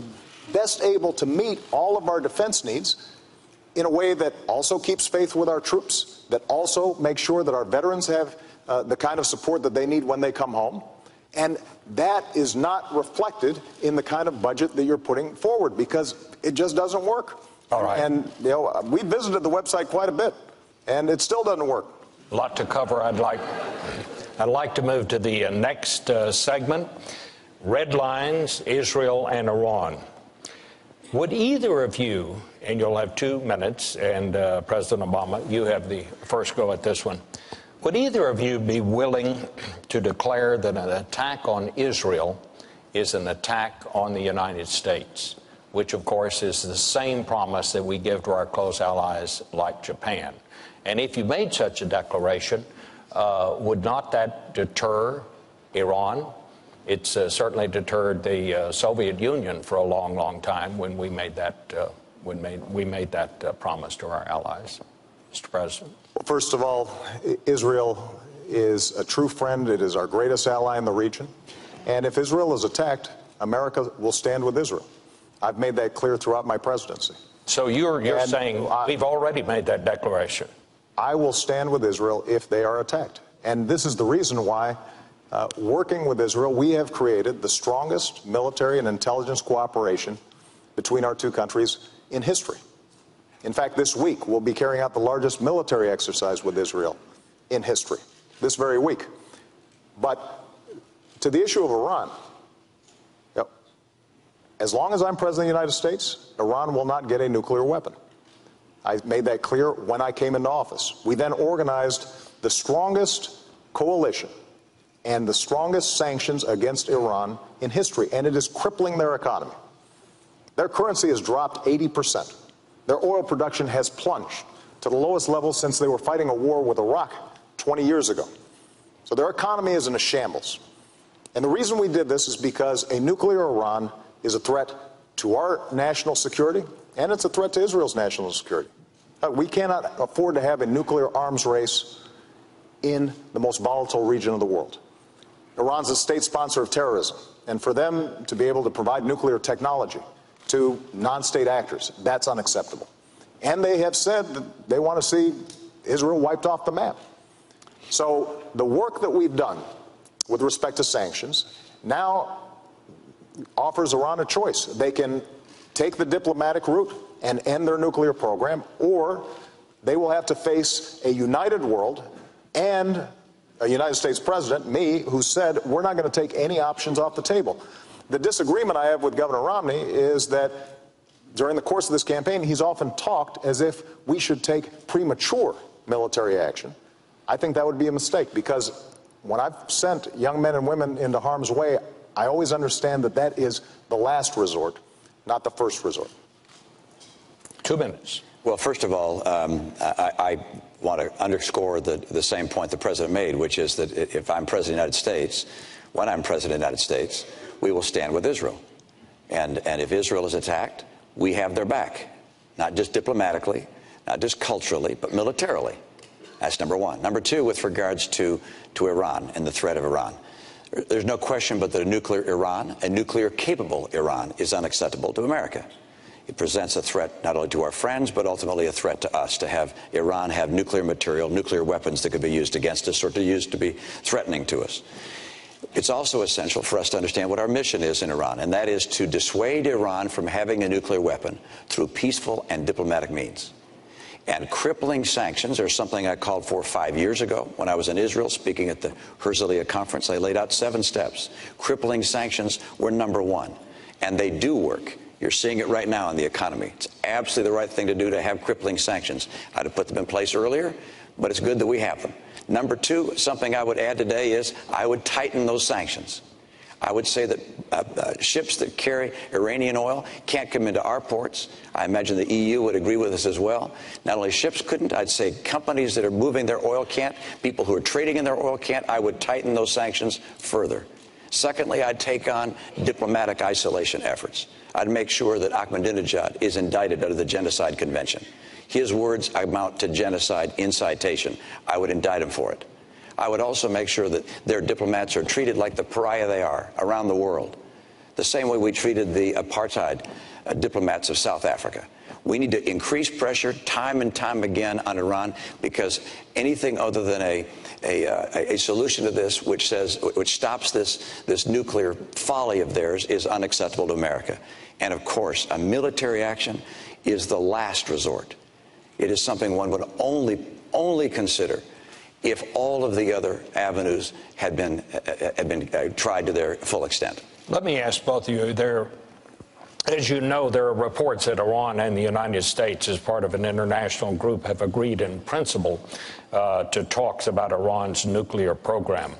best able to meet all of our defense needs in a way that also keeps faith with our troops, that also makes sure that our veterans have the kind of support that they need when they come home. And that is not reflected in the kind of budget that you're putting forward because it just doesn't work. All right. And, we visited the website quite a bit, and it still doesn't work. A lot to cover. I'd like to move to the next segment, red lines, Israel and Iran. Would either of you, and you'll have 2 minutes, and President Obama, you have the first go at this one. Would either of you be willing to declare that an attack on Israel is an attack on the United States? Which, of course, is the same promise that we give to our close allies like Japan. And if you made such a declaration, would not that deter Iran? It's certainly deterred the Soviet Union for a long, long time when we made that promise to our allies. Mr. President. Well, first of all, Israel is a true friend. It is our greatest ally in the region. And if Israel is attacked, America will stand with Israel. I've made that clear throughout my presidency. So you're saying we've already made that declaration? I will stand with Israel if they are attacked. And this is the reason why, working with Israel, we have created the strongest military and intelligence cooperation between our 2 countries in history. In fact, this week, we'll be carrying out the largest military exercise with Israel in history, this very week. But to the issue of Iran, as long as I'm President of the United States, Iran will not get a nuclear weapon. I made that clear when I came into office. We then organized the strongest coalition and the strongest sanctions against Iran in history, and it is crippling their economy. Their currency has dropped 80%. Their oil production has plunged to the lowest level since they were fighting a war with Iraq 20 years ago. So their economy is in a shambles. And the reason we did this is because a nuclear Iran is a threat to our national security, and it's a threat to Israel's national security. We cannot afford to have a nuclear arms race in the most volatile region of the world. Iran's a state sponsor of terrorism, and for them to be able to provide nuclear technology to non-state actors, that's unacceptable. And they have said that they want to see Israel wiped off the map. So the work that we've done with respect to sanctions now offers Iran a choice. They can take the diplomatic route and end their nuclear program, or they will have to face a united world and a United States president, me, who said we're not going to take any options off the table. The disagreement I have with Governor Romney is that during the course of this campaign, he's often talked as if we should take premature military action. I think that would be a mistake, because when I've sent young men and women into harm's way, I always understand that that is the last resort, not the first resort. 2 minutes. Well, first of all, I want to underscore the same point the president made, which is that if I'm president of the United States, when I'm president of the United States, we will stand with Israel. And if Israel is attacked, we have their back, not just diplomatically, not just culturally, but militarily. That's number one. Number two, with regards to Iran and the threat of Iran, there's no question but that a nuclear Iran, a nuclear-capable Iran, is unacceptable to America. It presents a threat not only to our friends, but ultimately a threat to us, to have Iran have nuclear material, nuclear weapons that could be used against us or to be threatening to us. It's also essential for us to understand what our mission is in Iran, and that is to dissuade Iran from having a nuclear weapon through peaceful and diplomatic means. And crippling sanctions are something I called for 5 years ago when I was in Israel speaking at the Herzliya conference. I laid out 7 steps. Crippling sanctions were number one, and they do work. You're seeing it right now in the economy. It's absolutely the right thing to do to have crippling sanctions. I'd have put them in place earlier, but it's good that we have them. Number two, something I would add today is I would tighten those sanctions. I would say that ships that carry Iranian oil can't come into our ports. I imagine the EU would agree with us as well. Not only ships couldn't, I'd say companies that are moving their oil can't, people who are trading in their oil can't. I would tighten those sanctions further. Secondly, I'd take on diplomatic isolation efforts. I'd make sure that Ahmadinejad is indicted under the Genocide Convention. His words amount to genocide incitation. I would indict him for it. I would also make sure that their diplomats are treated like the pariah they are around the world, the same way we treated the apartheid diplomats of South Africa. We need to increase pressure time and time again on Iran, because anything other than a solution to this which stops this nuclear folly of theirs is unacceptable to America. And of course, a military action is the last resort. It is something one would only consider if all of the other avenues had been tried to their full extent. Let me ask both of you. As you know, there are reports that Iran and the United States, as part of an international group, have agreed in principle to talks about Iran's nuclear program.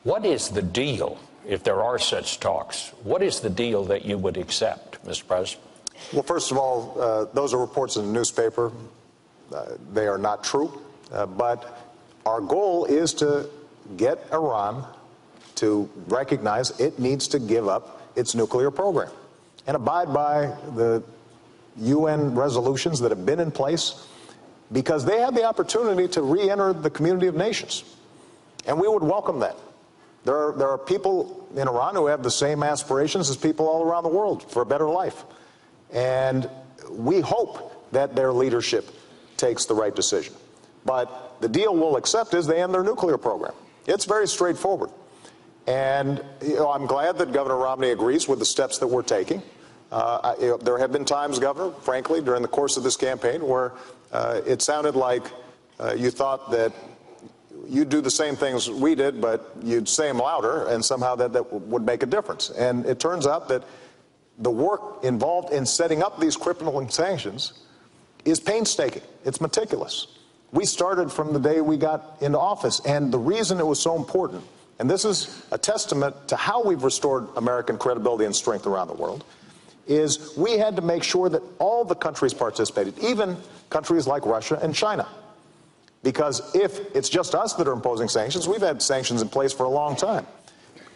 What is the deal, if there are such talks? What is the deal that you would accept, Mr. President? Well, first of all, those are reports in the newspaper. They are not true. But our goal is to get Iran to recognize it needs to give up its nuclear program and abide by the UN resolutions that have been in place, because they have the opportunity to re-enter the community of nations. And we would welcome that. There are people in Iran who have the same aspirations as people all around the world for a better life. And we hope that their leadership takes the right decision. But the deal we'll accept is they end their nuclear program. It's very straightforward. And I'm glad that Governor Romney agrees with the steps that we're taking. There have been times, Governor, frankly, during the course of this campaign where it sounded like you thought that you'd do the same things we did, but you'd say them louder, and somehow that would make a difference. And it turns out that the work involved in setting up these crippling sanctions is painstaking. It's meticulous. We started from the day we got into office, and the reason it was so important, and this is a testament to how we've restored American credibility and strength around the world, is we had to make sure that all the countries participated, even countries like Russia and China. Because if it's just us that are imposing sanctions, we've had sanctions in place for a long time.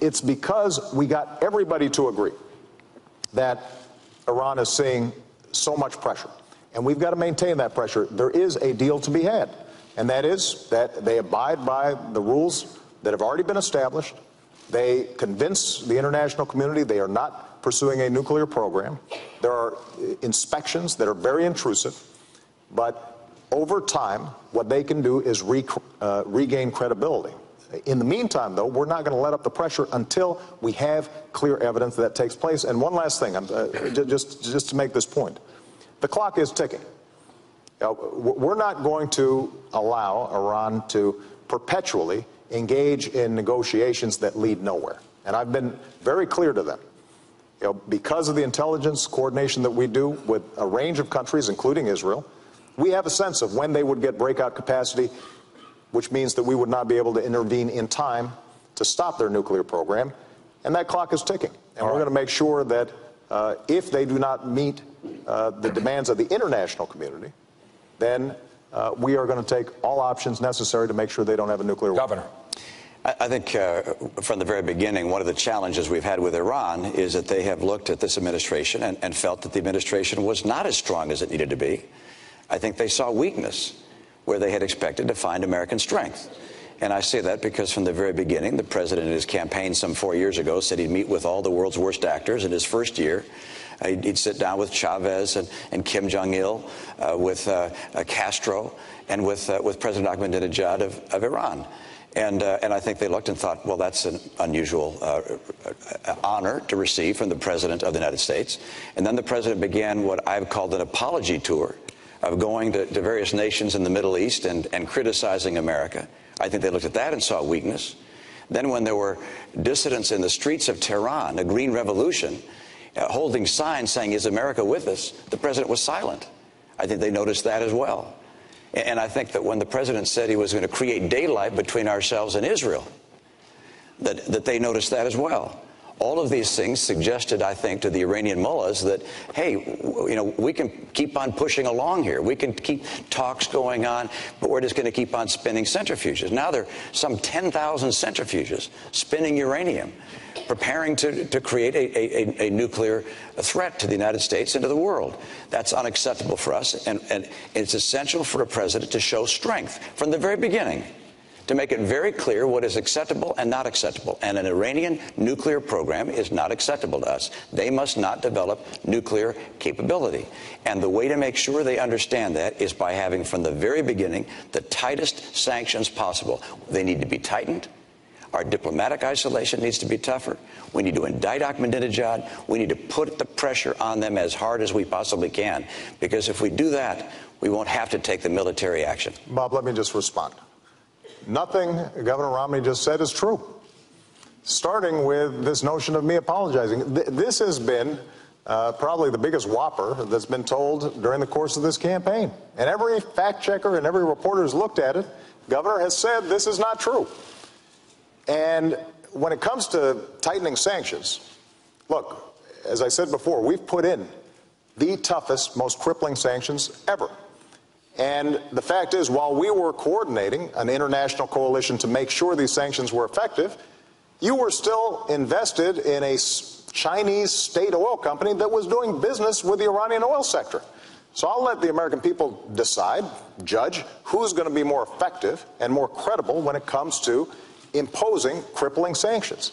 It's because we got everybody to agree that Iran is seeing so much pressure. And we've got to maintain that pressure. There is a deal to be had, and that is that they abide by the rules that have already been established. They convince the international community they are not pursuing a nuclear program. There are inspections that are very intrusive, but over time, what they can do is regain credibility. In the meantime, though, we're not going to let up the pressure until we have clear evidence that takes place. And one last thing, just to make this point. The clock is ticking. We're not going to allow Iran to perpetually engage in negotiations that lead nowhere. And I've been very clear to them. Because of the intelligence coordination that we do with a range of countries, including Israel, we have a sense of when they would get breakout capacity, which means that we would not be able to intervene in time to stop their nuclear program. And that clock is ticking. And we're going to make sure that if they do not meet the demands of the international community, then we are going to take all options necessary to make sure they don't have a nuclear weapon. Governor. I think from the very beginning, one of the challenges we've had with Iran is that they have looked at this administration and felt that the administration was not as strong as it needed to be. I think they saw weakness where they had expected to find American strength. And I say that because from the very beginning, the president in his campaign some 4 years ago said he'd meet with all the world's worst actors in his first year. He'd sit down with Chavez and Kim Jong-il, with Castro, and with President Ahmadinejad of Iran. And I think they looked and thought, well, that's an unusual honor to receive from the President of the United States. And then the President began what I've called an apology tour of going to various nations in the Middle East and criticizing America. I think they looked at that and saw weakness. Then when there were dissidents in the streets of Tehran, a green revolution, holding signs saying, "Is America with us?" the President was silent. I think they noticed that as well. And I think that when the President said he was going to create daylight between ourselves and Israel, that they noticed that as well. All of these things suggested, I think, to the Iranian mullahs that, hey, we can keep on pushing along here. We can keep talks going on, but we're just going to keep on spinning centrifuges. Now there are some 10,000 centrifuges spinning uranium, preparing to create a nuclear threat to the United States and to the world. That's unacceptable for us, and it's essential for a president to show strength from the very beginning, to make it very clear what is acceptable and not acceptable. And an Iranian nuclear program is not acceptable to us. They must not develop nuclear capability. And the way to make sure they understand that is by having from the very beginning the tightest sanctions possible. They need to be tightened. Our diplomatic isolation needs to be tougher. We need to indict Ahmadinejad. We need to put the pressure on them as hard as we possibly can. Because if we do that, we won't have to take the military action. Bob, let me just respond. Nothing Governor Romney just said is true. Starting with this notion of me apologizing. This has been probably the biggest whopper that's been told during the course of this campaign. And every fact checker and every reporter who's looked at it, Governor has said this is not true. And when it comes to tightening sanctions, look, as I said before, we've put in the toughest, most crippling sanctions ever. And the fact is, while we were coordinating an international coalition to make sure these sanctions were effective, you were still invested in a Chinese state oil company that was doing business with the Iranian oil sector. So I'll let the American people decide, judge, who's going to be more effective and more credible when it comes to imposing crippling sanctions.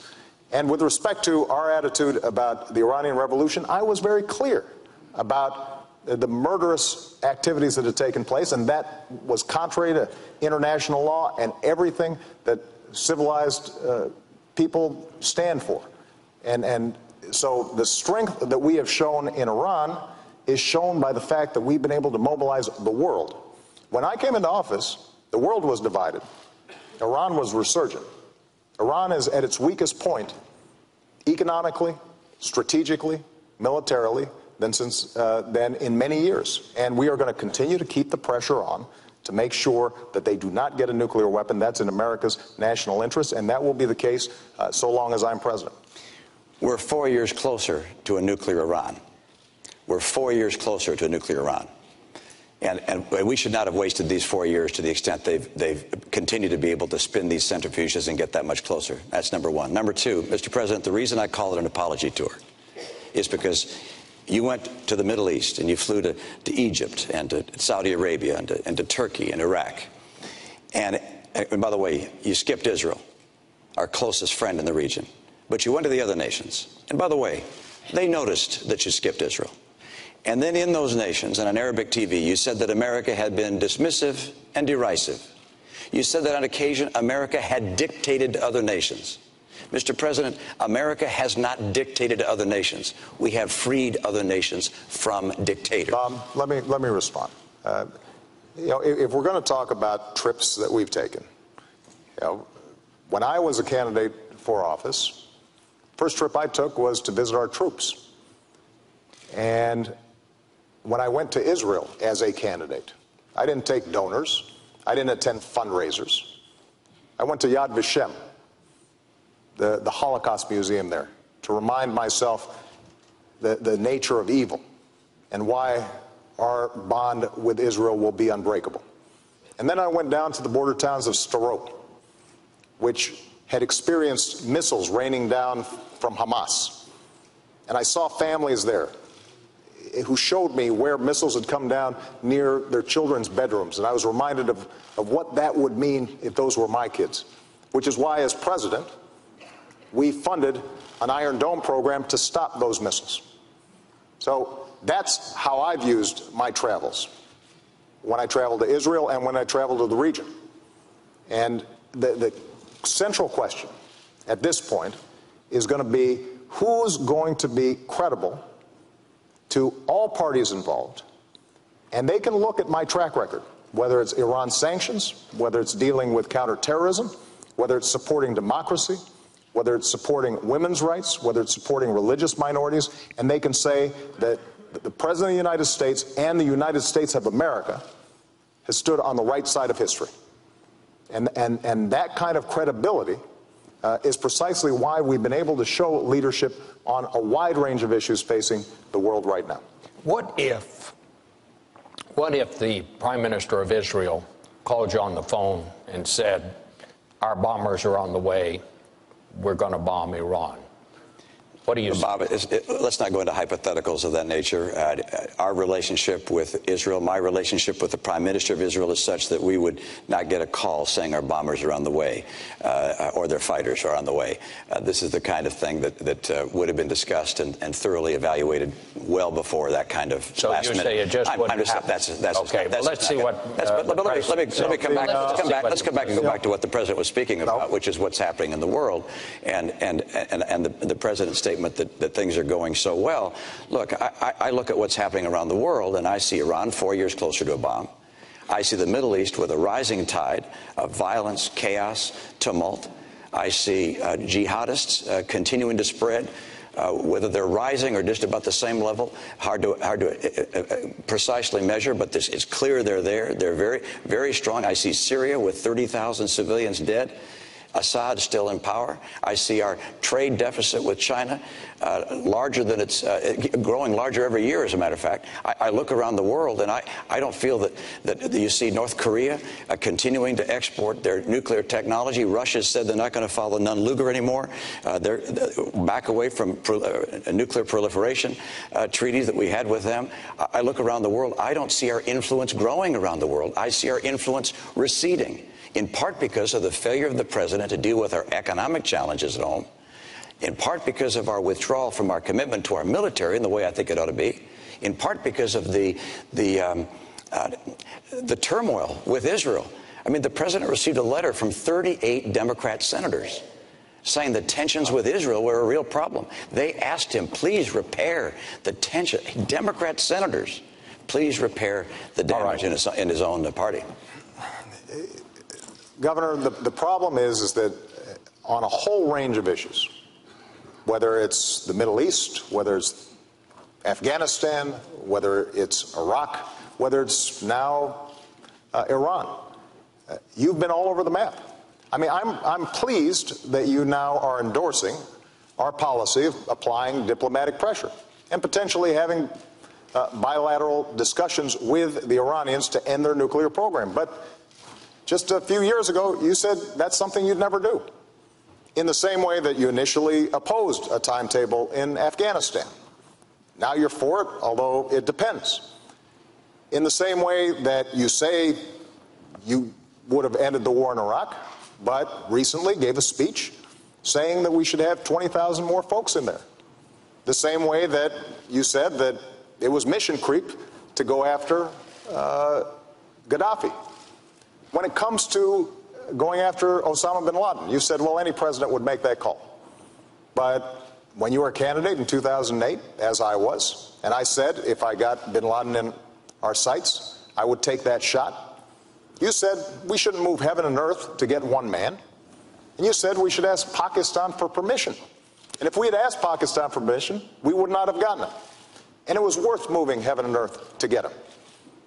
And with respect to our attitude about the Iranian Revolution, I was very clear about the murderous activities that had taken place, and that was contrary to international law and everything that civilized people stand for. And so the strength that we have shown in Iran is shown by the fact that we've been able to mobilize the world. When I came into office, the world was divided. Iran was resurgent. Iran is at its weakest point economically, strategically, militarily, than in many years. And we are going to continue to keep the pressure on to make sure that they do not get a nuclear weapon. That's in America's national interest, and that will be the case so long as I'm president. We're 4 years closer to a nuclear Iran. We're 4 years closer to a nuclear Iran. And we should not have wasted these 4 years to the extent they've continued to be able to spin these centrifuges and get that much closer. That's number one. Number two, Mr. President, the reason I call it an apology tour is because you went to the Middle East and you flew to Egypt and to Saudi Arabia and to Turkey and Iraq. And by the way, you skipped Israel, our closest friend in the region. But you went to the other nations. And by the way, they noticed that you skipped Israel. And then in those nations, and on Arabic TV, you said that America had been dismissive and derisive. You said that on occasion, America had dictated to other nations. Mr. President, America has not dictated to other nations. We have freed other nations from dictators. Let me respond. If we're going to talk about trips that we've taken, when I was a candidate for office, first trip I took was to visit our troops. And when I went to Israel as a candidate, I didn't take donors. I didn't attend fundraisers. I went to Yad Vashem, the Holocaust Museum there, to remind myself the nature of evil and why our bond with Israel will be unbreakable. And then I went down to the border towns of Sderot, which had experienced missiles raining down from Hamas. And I saw families there who showed me where missiles had come down near their children's bedrooms. And I was reminded of what that would mean if those were my kids, which is why, as president, we funded an Iron Dome program to stop those missiles. So that's how I've used my travels when I travel to Israel and when I travel to the region. And the central question at this point is going to be who's going to be credible to all parties involved. And they can look at my track record, whether it's Iran sanctions, whether it's dealing with counterterrorism, whether it's supporting democracy, whether it's supporting women's rights, whether it's supporting religious minorities, and they can say that the President of the United States and the United States of America has stood on the right side of history. And that kind of credibility is precisely why we've been able to show leadership on a wide range of issues facing the world right now. What if the Prime Minister of Israel called you on the phone and said, our bombers are on the way, we're going to bomb Iran? What do you say? Bob, let's not go into hypotheticals of that nature. Our relationship with Israel, my relationship with the Prime Minister of Israel is such that we would not get a call saying our bombers are on the way or their fighters are on the way. This is the kind of thing that would have been discussed and thoroughly evaluated well before that kind of last minute. So you say it just wouldn't happen? That's okay, well, let's see what... let me come back. Let's come back and go back to what the President was speaking about, which is what's happening in the world. And the President's statement that things are going so well. Look, I look at what's happening around the world, and I see Iran 4 years closer to a bomb. I see the Middle East with a rising tide of violence, chaos, tumult. I see jihadists continuing to spread. Whether they're rising or just about the same level, hard to precisely measure, but it's clear they're there. They're very, very strong. I see Syria with 30,000 civilians dead. Assad still in power. I see our trade deficit with China larger than it's growing larger every year, as a matter of fact. I look around the world, and I don't feel that you see North Korea continuing to export their nuclear technology. Russia said they're not going to follow Nunn-Lugar anymore. They're back away from nuclear proliferation treaties that we had with them. I look around the world. I don't see our influence growing around the world. I see our influence receding, in part because of the failure of the President to deal with our economic challenges at home, in part because of our withdrawal from our commitment to our military in the way I think it ought to be, in part because of the turmoil with Israel. I mean, the President received a letter from 38 Democrat senators saying the tensions with Israel were a real problem. They asked him, please repair the tension. Democrat senators, please repair the damage in his own party. Governor, the problem is that on a whole range of issues, whether it's the Middle East, whether it's Afghanistan, whether it's Iraq, whether it's now Iran. You've been all over the map. I mean, I'm pleased that you now are endorsing our policy of applying diplomatic pressure and potentially having bilateral discussions with the Iranians to end their nuclear program. But just a few years ago, you said that's something you'd never do. In the same way that you initially opposed a timetable in Afghanistan. Now you're for it, although it depends. In the same way that you say you would have ended the war in Iraq, but recently gave a speech saying that we should have 20,000 more folks in there. The same way that you said that it was mission creep to go after Gaddafi. When it comes to going after Osama bin Laden, you said, well, any president would make that call. But when you were a candidate in 2008, as I was, and I said if I got bin Laden in our sights, I would take that shot, you said we shouldn't move heaven and earth to get one man. And you said we should ask Pakistan for permission. And if we had asked Pakistan for permission, we would not have gotten it. And it was worth moving heaven and earth to get him.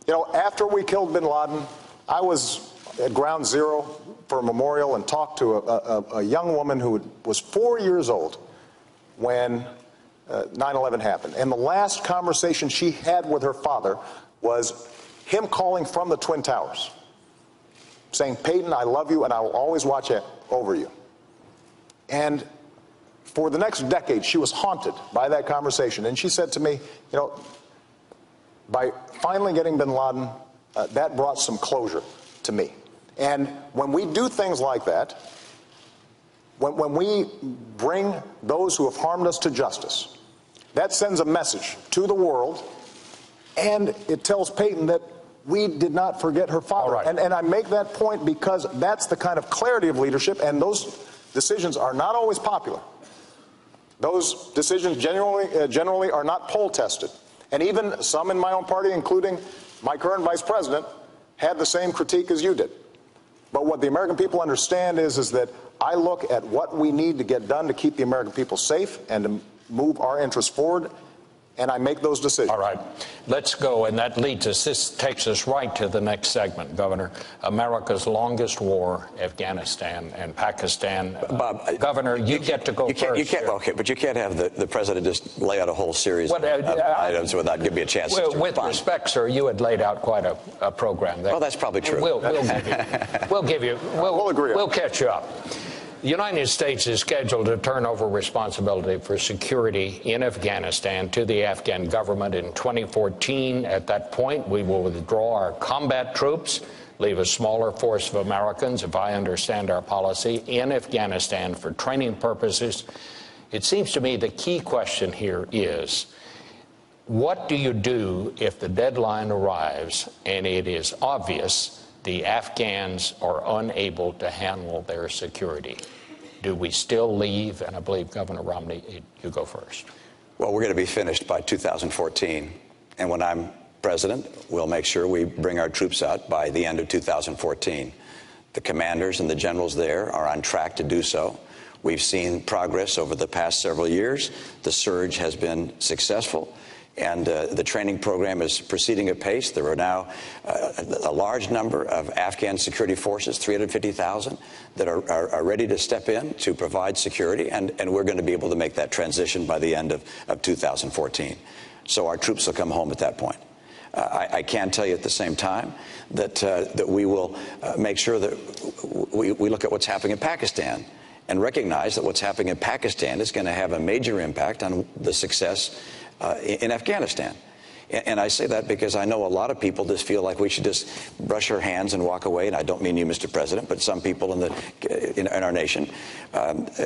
You know, after we killed bin Laden, I was at Ground Zero for a memorial and talked to a young woman who was 4 years old when 9/11 happened. And the last conversation she had with her father was him calling from the Twin Towers, saying, Peyton, I love you and I will always watch over you. And for the next decade, she was haunted by that conversation. And she said to me, you know, by finally getting bin Laden, that brought some closure to me. And when we do things like that, when we bring those who have harmed us to justice, that sends a message to the world, and it tells Peyton that we did not forget her father. Right. And I make that point because that's the kind of clarity of leadership, and those decisions are not always popular. Those decisions generally are not poll tested. And even some in my own party, including my current vice president, had the same critique as you did. But what the American people understand is that I look at what we need to get done to keep the American people safe and to move our interests forward, and I make those decisions. All right. Let's go, and that leads us, this takes us right to the next segment, Governor. America's longest war, Afghanistan and Pakistan. Bob, Governor, you get to go first. You can't, okay, but you can't have the president just lay out a whole series of items without giving me a chance to with respond. respect, sir, you had laid out quite a program there. Well, that's probably true. We'll give you. We'll agree. We'll catch you up. The United States is scheduled to turn over responsibility for security in Afghanistan to the Afghan government in 2014. At that point, we will withdraw our combat troops, leave a smaller force of Americans, if I understand our policy, in Afghanistan for training purposes. It seems to me the key question here is, what do you do if the deadline arrives and it is obvious the Afghans are unable to handle their security? Do we still leave? And I believe, Governor Romney, you go first. Well, we're going to be finished by 2014. And when I'm president, we'll make sure we bring our troops out by the end of 2014. The commanders and the generals there are on track to do so. We've seen progress over the past several years. The surge has been successful. And the training program is proceeding at pace. There are now a large number of Afghan security forces, 350,000, that are ready to step in to provide security, and we're going to be able to make that transition by the end of 2014. So our troops will come home at that point. I can tell you at the same time that we will make sure that we look at what's happening in Pakistan and recognize that what's happening in Pakistan is going to have a major impact on the success in Afghanistan. And I say that because I know a lot of people just feel like we should just brush our hands and walk away. And I don't mean you, Mr. President, but some people in our nation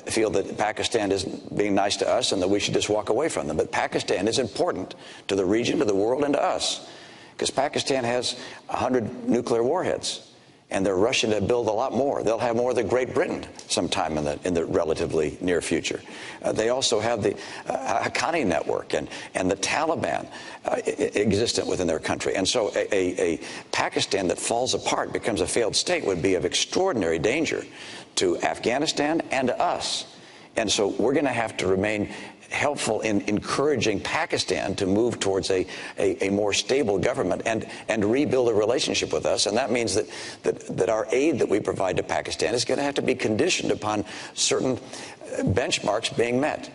feel that Pakistan isn't being nice to us and that we should just walk away from them. But Pakistan is important to the region, to the world, and to us, because Pakistan has 100 nuclear warheads. And they're rushing to build a lot more. They'll have more than Great Britain sometime in the relatively near future. They also have the Haqqani network and the Taliban existent within their country. And so a Pakistan that falls apart, becomes a failed state, would be of extraordinary danger to Afghanistan and to us. And so we're going to have to remain helpful in encouraging Pakistan to move towards a more stable government and rebuild a relationship with us. And that means that our aid that we provide to Pakistan is going to have to be conditioned upon certain benchmarks being met.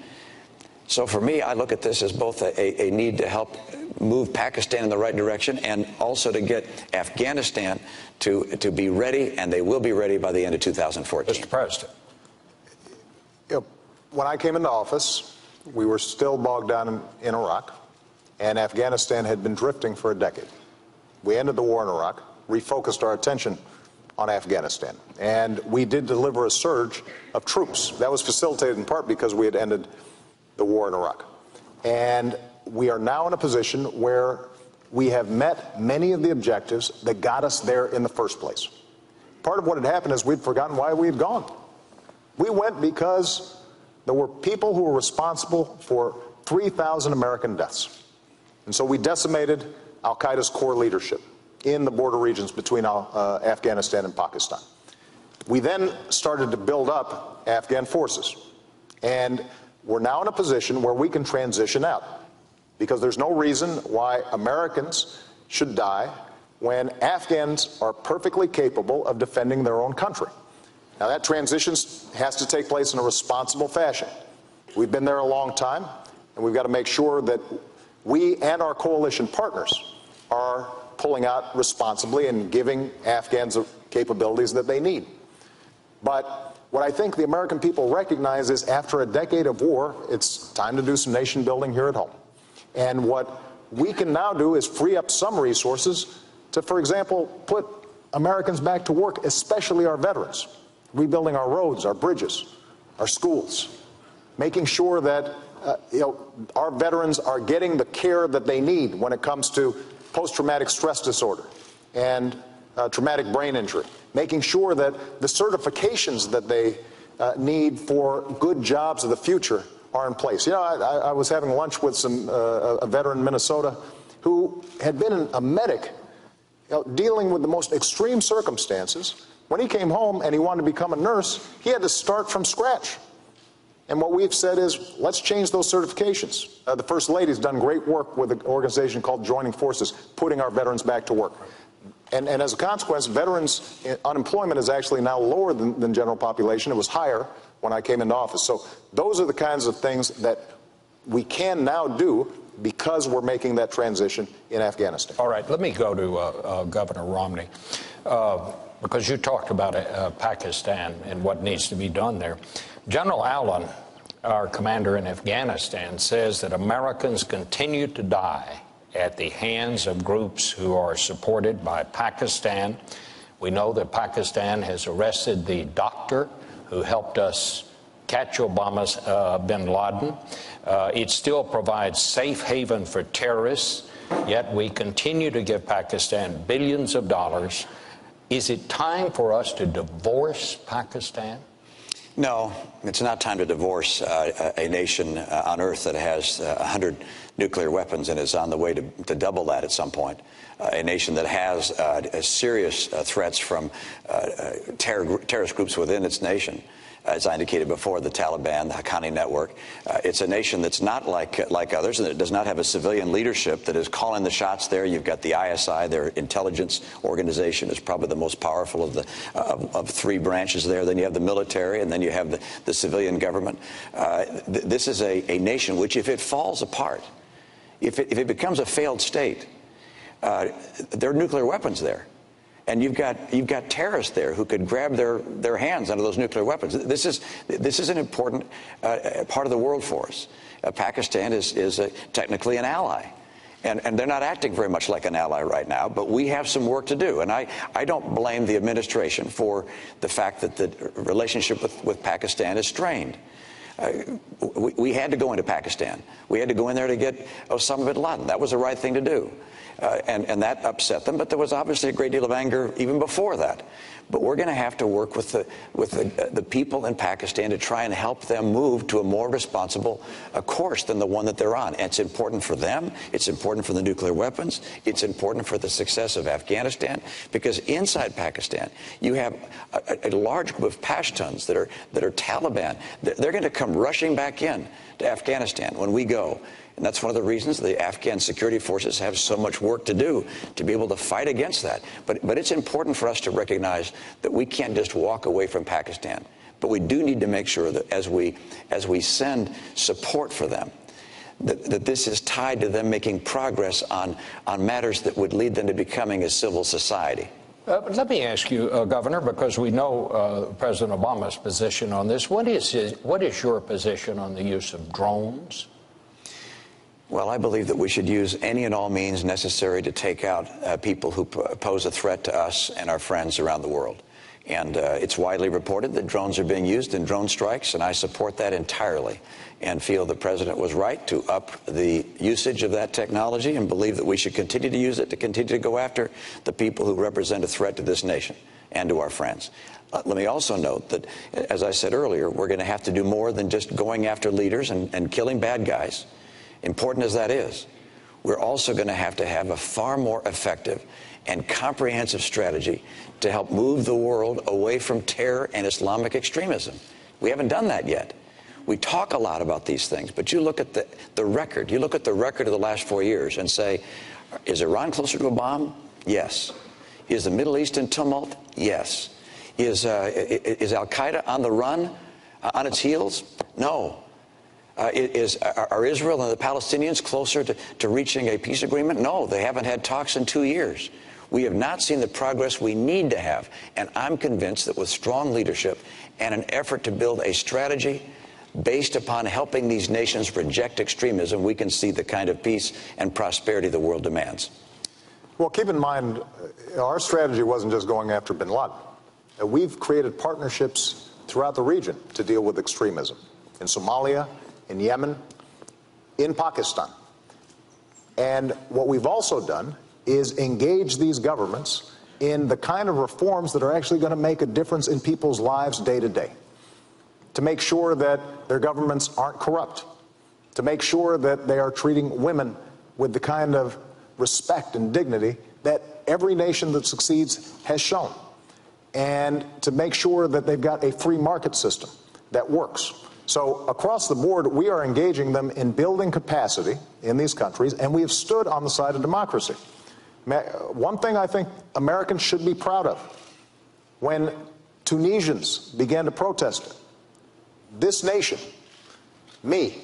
So for me, I look at this as both a need to help move Pakistan in the right direction and also to get Afghanistan to be ready, and they will be ready by the end of 2014. Mr. President. When I came into office, we were still bogged down in Iraq, and Afghanistan had been drifting for a decade. We ended the war in Iraq, refocused our attention on Afghanistan, and we did deliver a surge of troops. That was facilitated in part because we had ended the war in Iraq. And we are now in a position where we have met many of the objectives that got us there in the first place. Part of what had happened is we'd forgotten why we had gone. We went because there were people who were responsible for 3,000 American deaths. And so we decimated al-Qaeda's core leadership in the border regions between Afghanistan and Pakistan. We then started to build up Afghan forces. And we're now in a position where we can transition out, because there's no reason why Americans should die when Afghans are perfectly capable of defending their own country. Now, that transition has to take place in a responsible fashion. We've been there a long time, and we've got to make sure that we and our coalition partners are pulling out responsibly and giving Afghans the capabilities that they need. But what I think the American people recognize is after a decade of war, it's time to do some nation building here at home. And what we can now do is free up some resources to, for example, put Americans back to work, especially our veterans, rebuilding our roads, our bridges, our schools, making sure that our veterans are getting the care that they need when it comes to post-traumatic stress disorder and traumatic brain injury, making sure that the certifications that they need for good jobs of the future are in place. You know, I was having lunch with a veteran in Minnesota who had been a medic, dealing with the most extreme circumstances. When he came home and he wanted to become a nurse, he had to start from scratch. And what we've said is, let's change those certifications. The First Lady's done great work with an organization called Joining Forces, putting our veterans back to work. And as a consequence, veterans' unemployment is actually now lower than general population. It was higher when I came into office. So those are the kinds of things that we can now do because we're making that transition in Afghanistan. All right, let me go to Governor Romney, because you talked about Pakistan and what needs to be done there. General Allen, our commander in Afghanistan, says that Americans continue to die at the hands of groups who are supported by Pakistan. We know that Pakistan has arrested the doctor who helped us catch Obama's bin Laden. It still provides safe haven for terrorists, yet we continue to give Pakistan billions of dollars. Is it time for us to divorce Pakistan? No, it's not time to divorce a nation on Earth that has 100 nuclear weapons and is on the way to double that at some point. A nation that has serious threats from terrorist groups within its nation. As I indicated before, the Taliban, the Haqqani network. It's a nation that's not like others, and it does not have a civilian leadership that is calling the shots there. You've got the ISI, their intelligence organization, is probably the most powerful of three branches there. Then you have the military, and then you have the civilian government. This is a nation which, if it falls apart, if it becomes a failed state, there are nuclear weapons there. And you've got terrorists there who could grab their hands onto those nuclear weapons. This is an important part of the world for us. Pakistan is technically an ally, and they're not acting very much like an ally right now. But we have some work to do, and I don't blame the administration for the fact that the relationship with Pakistan is strained. We had to go into Pakistan. We had to go in there to get Osama bin Laden. That was the right thing to do. and that upset them. But there was obviously a great deal of anger even before that. But we're going to have to work with the people in Pakistan to try and help them move to a more responsible course than the one that they're on. And it's important for them. It's important for the nuclear weapons. It's important for the success of Afghanistan, because inside Pakistan, you have a large group of Pashtuns that are Taliban. They're going to come rushing back in to Afghanistan when we go. And that's one of the reasons the Afghan security forces have so much work to do to be able to fight against that. But it's important for us to recognize that we can't just walk away from Pakistan. But we do need to make sure that as we send support for them, that this is tied to them making progress on matters that would lead them to becoming a civil society. Let me ask you, Governor, because we know President Obama's position on this. What is your position on the use of drones? Well, I believe that we should use any and all means necessary to take out people who pose a threat to us and our friends around the world. And it's widely reported that drones are being used in drone strikes, and I support that entirely and feel the president was right to up the usage of that technology and believe that we should continue to use it to continue to go after the people who represent a threat to this nation and to our friends. Let me also note that, as I said earlier, we're going to have to do more than just going after leaders and killing bad guys. Important as that is, we're also going to have a far more effective and comprehensive strategy to help move the world away from terror and Islamic extremism. We haven't done that yet. We talk a lot about these things, but you look at the record. You look at the record of the last 4 years and say, is Iran closer to a bomb? Yes. Is the Middle East in tumult? Yes. Is Al-Qaeda on the run, on its heels? No. Are Israel and the Palestinians closer to reaching a peace agreement? No, they haven't had talks in 2 years. We have not seen the progress we need to have. And I'm convinced that with strong leadership and an effort to build a strategy based upon helping these nations reject extremism, we can see the kind of peace and prosperity the world demands. Well, keep in mind, our strategy wasn't just going after bin Laden. We've created partnerships throughout the region to deal with extremism. In Somalia, in Yemen, in Pakistan. And what we've also done is engage these governments in the kind of reforms that are actually going to make a difference in people's lives day to day. To make sure that their governments aren't corrupt. To make sure that they are treating women with the kind of respect and dignity that every nation that succeeds has shown. And to make sure that they've got a free market system that works. So across the board, we are engaging them in building capacity in these countries, and we have stood on the side of democracy. One thing I think Americans should be proud of, when Tunisians began to protest it, this nation, me,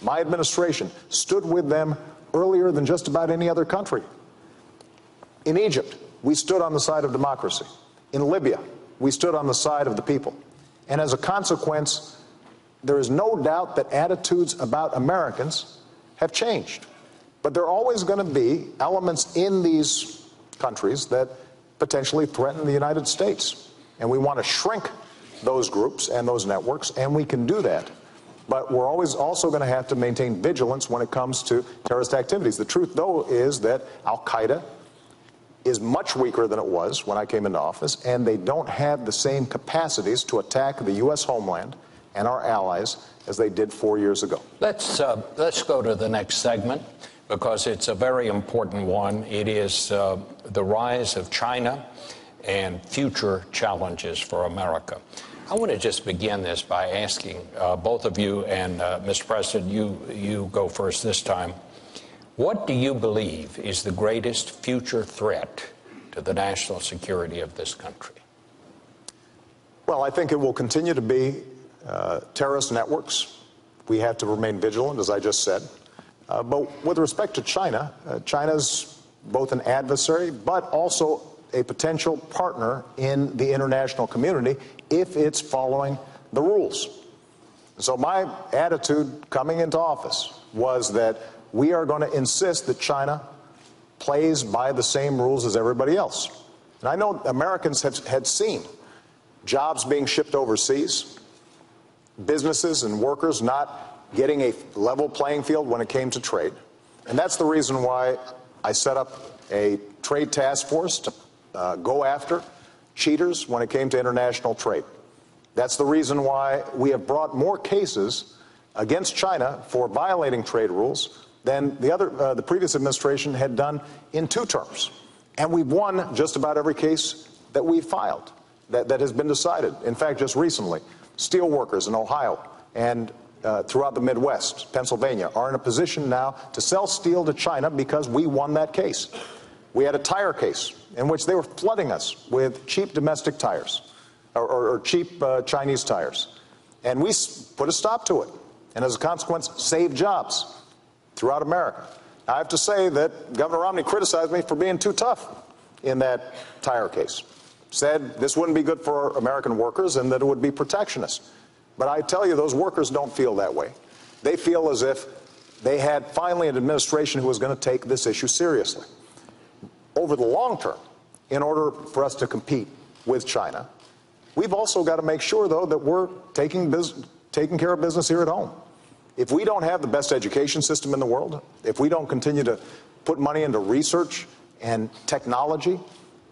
my administration, stood with them earlier than just about any other country. In Egypt, we stood on the side of democracy. In Libya, we stood on the side of the people. And as a consequence, there is no doubt that attitudes about Americans have changed. But there are always going to be elements in these countries that potentially threaten the United States. And we want to shrink those groups and those networks, and we can do that. But we're always also going to have to maintain vigilance when it comes to terrorist activities. The truth, though, is that Al-Qaeda is much weaker than it was when I came into office, and they don't have the same capacities to attack the U.S. homeland and our allies as they did 4 years ago. Let's go to the next segment, because it's a very important one. It is the rise of China and future challenges for America. I want to just begin this by asking both of you, and Mr. President, you go first this time. What do you believe is the greatest future threat to the national security of this country? Well, I think it will continue to be terrorist networks. We have to remain vigilant, as I just said. But with respect to China, China's both an adversary, but also a potential partner in the international community if it's following the rules. So my attitude coming into office was that we are going to insist that China plays by the same rules as everybody else. And I know Americans had seen jobs being shipped overseas, businesses and workers not getting a level playing field when it came to trade. And that's the reason why I set up a trade task force to go after cheaters when it came to international trade. That's the reason why we have brought more cases against China for violating trade rules than the previous administration had done in 2 terms. And we've won just about every case that we filed that has been decided. In fact, just recently, steel workers in Ohio and throughout the Midwest, Pennsylvania, are in a position now to sell steel to China because we won that case. We had a tire case in which they were flooding us with cheap domestic tires or cheap Chinese tires. And we put a stop to it. And as a consequence, saved jobs throughout America. Now, I have to say that Governor Romney criticized me for being too tough in that tire case. Said this wouldn't be good for American workers and that it would be protectionist. But I tell you, those workers don't feel that way. They feel as if they had finally an administration who was going to take this issue seriously. Over the long term, in order for us to compete with China, we've also got to make sure, though, that we're taking care of business here at home. If we don't have the best education system in the world, if we don't continue to put money into research and technology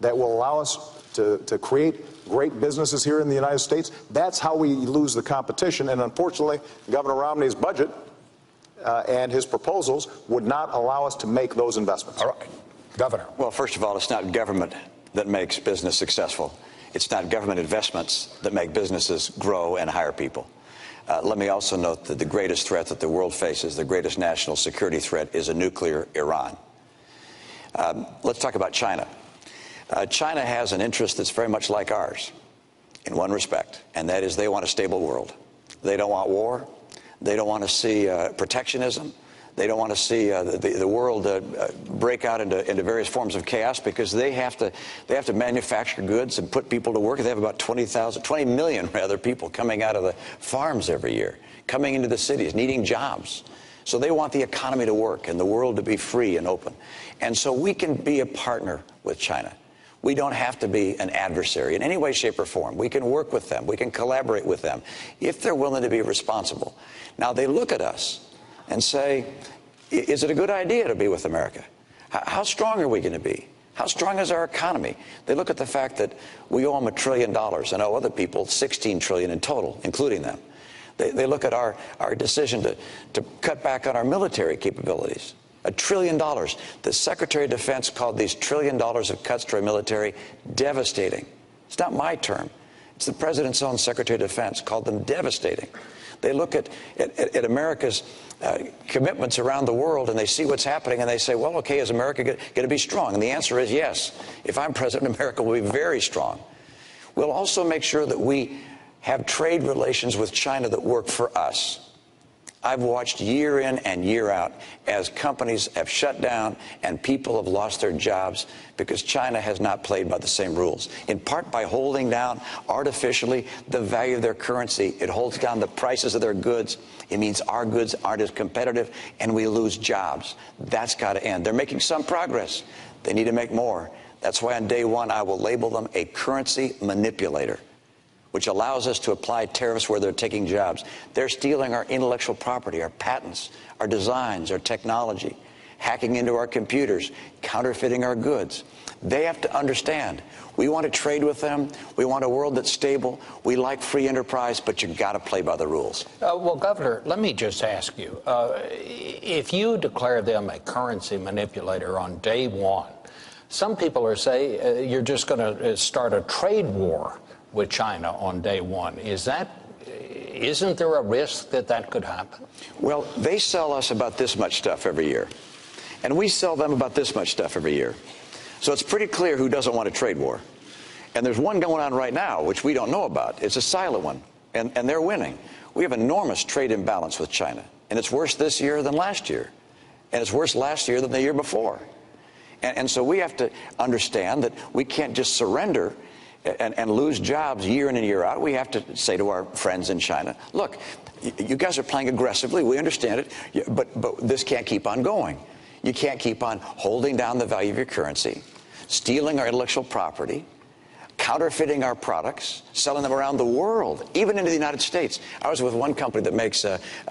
that will allow us to create great businesses here in the United States, that's how we lose the competition. And unfortunately, Governor Romney's budget and his proposals would not allow us to make those investments. All right. Governor. Well, first of all, it's not government that makes business successful. It's not government investments that make businesses grow and hire people. Let me also note that the greatest threat that the world faces, the greatest national security threat, is a nuclear Iran. Let's talk about China. China has an interest that's very much like ours in one respect, and that is they want a stable world. They don't want war. They don't want to see protectionism. They don't want to see the world break out into various forms of chaos because they have to manufacture goods and put people to work. They have about 20 million people coming out of the farms every year, coming into the cities, needing jobs. So they want the economy to work and the world to be free and open. And so we can be a partner with China. We don't have to be an adversary in any way, shape, or form. We can work with them. We can collaborate with them if they're willing to be responsible. Now, they look at us and say, is it a good idea to be with America? How strong are we going to be? How strong is our economy? They look at the fact that we owe them $1 trillion and owe other people $16 trillion in total, including them. They look at our decision to cut back on our military capabilities. $1 trillion. The Secretary of Defense called these $1 trillion of cuts to our military devastating. It's not my term. It's the President's own Secretary of Defense called them devastating. They look at America's commitments around the world and they see what's happening and they say, well, okay, is America going to be strong? And the answer is yes. If I'm president, America will be very strong. We'll also make sure that we have trade relations with China that work for us. I've watched year in and year out as companies have shut down and people have lost their jobs because China has not played by the same rules, in part by holding down artificially the value of their currency. It holds down the prices of their goods. It means our goods aren't as competitive and we lose jobs. That's got to end. They're making some progress. They need to make more. That's why on day one I will label them a currency manipulator, which allows us to apply tariffs where they're taking jobs. They're stealing our intellectual property, our patents, our designs, our technology, hacking into our computers, counterfeiting our goods. They have to understand, we want to trade with them. We want a world that's stable. We like free enterprise, but you've got to play by the rules. Well, Governor, let me just ask you, if you declare them a currency manipulator on day one, some people are saying you're just going to start a trade war with China on day one. Isn't there a risk that that could happen? Well, they sell us about this much stuff every year, and we sell them about this much stuff every year. So it's pretty clear who doesn't want a trade war. And there's one going on right now, which we don't know about. It's a silent one, and they're winning. We have enormous trade imbalance with China, and it's worse this year than last year, and it's worse last year than the year before. And so we have to understand that we can't just surrender and lose jobs year in and year out. We have to say to our friends in China, look, you guys are playing aggressively. We understand it, but this can't keep on going. You can't keep on holding down the value of your currency, stealing our intellectual property, counterfeiting our products, selling them around the world, even into the United States. I was with one company that makes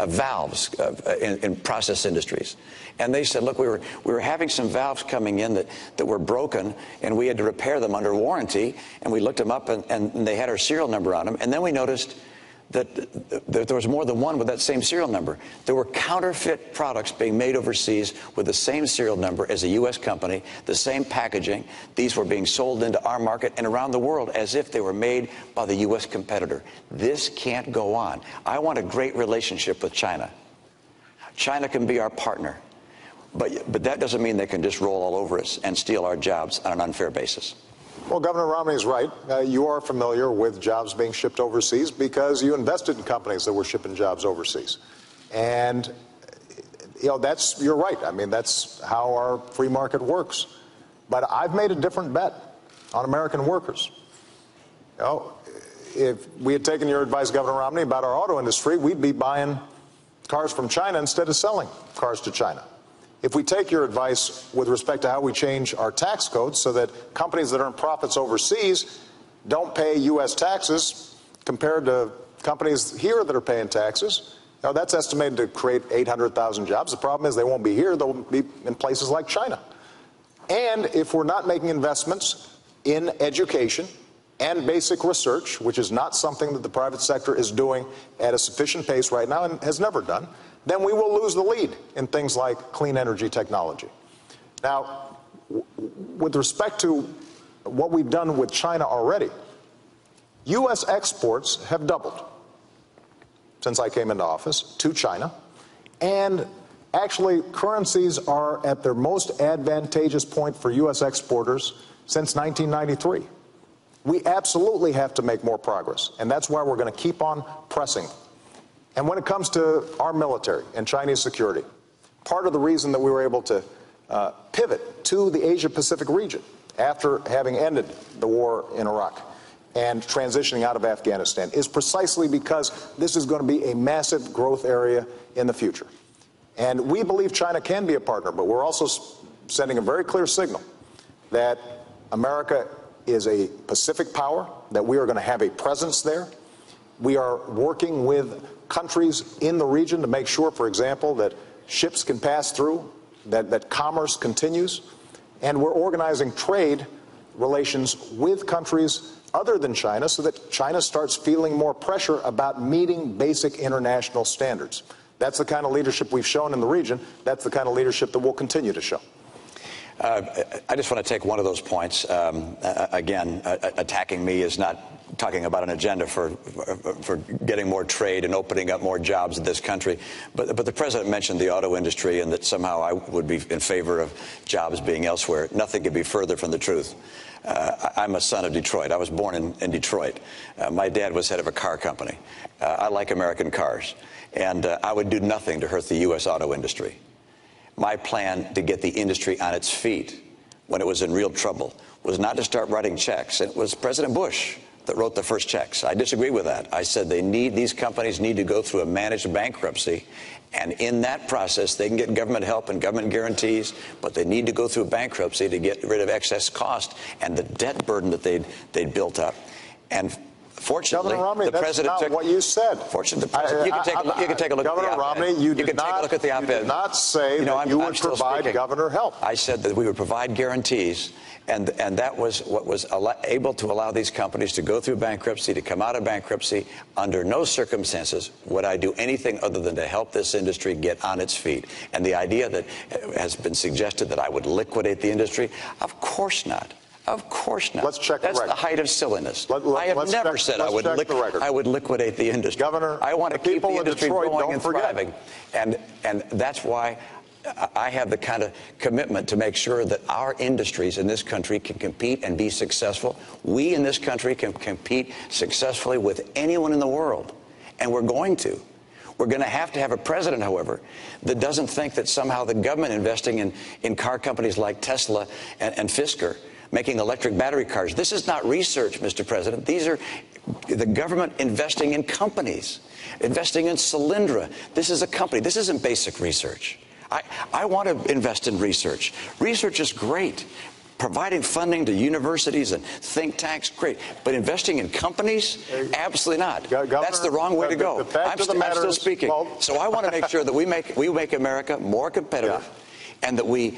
valves in process industries. And they said, look, we were having some valves coming in that were broken, and we had to repair them under warranty. And we looked them up, and they had our serial number on them. And then we noticed that there was more than one with that same serial number. There were counterfeit products being made overseas with the same serial number as a U.S. company, the same packaging. These were being sold into our market and around the world as if they were made by the U.S. competitor. This can't go on. I want a great relationship with China. China can be our partner, but that doesn't mean they can just roll all over us and steal our jobs on an unfair basis. Well, Governor Romney is right. You are familiar with jobs being shipped overseas because you invested in companies that were shipping jobs overseas. And, you know, you're right. I mean, that's how our free market works. But I've made a different bet on American workers. You know, if we had taken your advice, Governor Romney, about our auto industry, we'd be buying cars from China instead of selling cars to China. If we take your advice with respect to how we change our tax codes so that companies that earn profits overseas don't pay U.S. taxes compared to companies here that are paying taxes, now that's estimated to create 800,000 jobs. The problem is they won't be here. They'll be in places like China. And if we're not making investments in education and basic research, which is not something that the private sector is doing at a sufficient pace right now and has never done, then we will lose the lead in things like clean energy technology. Now, with respect to what we've done with China already, U.S. exports have doubled since I came into office to China, and actually currencies are at their most advantageous point for U.S. exporters since 1993. We absolutely have to make more progress, and that's why we're going to keep on pressing. And when it comes to our military and Chinese security, part of the reason that we were able to pivot to the Asia-Pacific region after having ended the war in Iraq and transitioning out of Afghanistan is precisely because this is going to be a massive growth area in the future. And we believe China can be a partner, but we're also sending a very clear signal that America is a Pacific power, that we are going to have a presence there. We are working with countries in the region to make sure, for example, that ships can pass through, that commerce continues, and we're organizing trade relations with countries other than China so that China starts feeling more pressure about meeting basic international standards. That's the kind of leadership we've shown in the region. That's the kind of leadership that we'll continue to show. I just want to take one of those points. Again, attacking me is not talking about an agenda for getting more trade and opening up more jobs in this country. But the president mentioned the auto industry and that somehow I would be in favor of jobs being elsewhere. Nothing could be further from the truth. I'm a son of Detroit. I was born in Detroit. My dad was head of a car company. I like American cars. And I would do nothing to hurt the U.S. auto industry. My plan to get the industry on its feet when it was in real trouble was not to start writing checks. It was President Bush that wrote the first checks. I disagree with that. I said these companies need to go through a managed bankruptcy, and in that process they can get government help and government guarantees, but they need to go through bankruptcy to get rid of excess cost and the debt burden that they'd built up. And fortunately, Governor Romney, the president took what you said. Fortunately, the president, you can take a look Governor at the op-ed. Romney, you can take a look at the op-ed. You did not say that you would provide governor help. I said that we would provide guarantees, and that was what was able to allow these companies to go through bankruptcy, to come out of bankruptcy. Under no circumstances would I do anything other than to help this industry get on its feet. And the idea that has been suggested that I would liquidate the industry, of course not. Of course not. Let's check the record. That's the height of silliness. I have never said I would liquidate the industry. Governor, I want to keep the industry going and thriving. And that's why I have the kind of commitment to make sure that our industries in this country can compete and be successful. We in this country can compete successfully with anyone in the world, and we're going to. We're going to have a president, however, that doesn't think that somehow the government investing in car companies like Tesla and Fisker, making electric battery cars. This is not research, Mr. President. These are the government investing in companies, investing in Solyndra. This is a company. This isn't basic research. I want to invest in research. Research is great. Providing funding to universities and think tanks, great. But investing in companies? Absolutely not. Governor, that's the wrong way to go. I'm still speaking. Well, so I want to make sure that we make America more competitive, and that we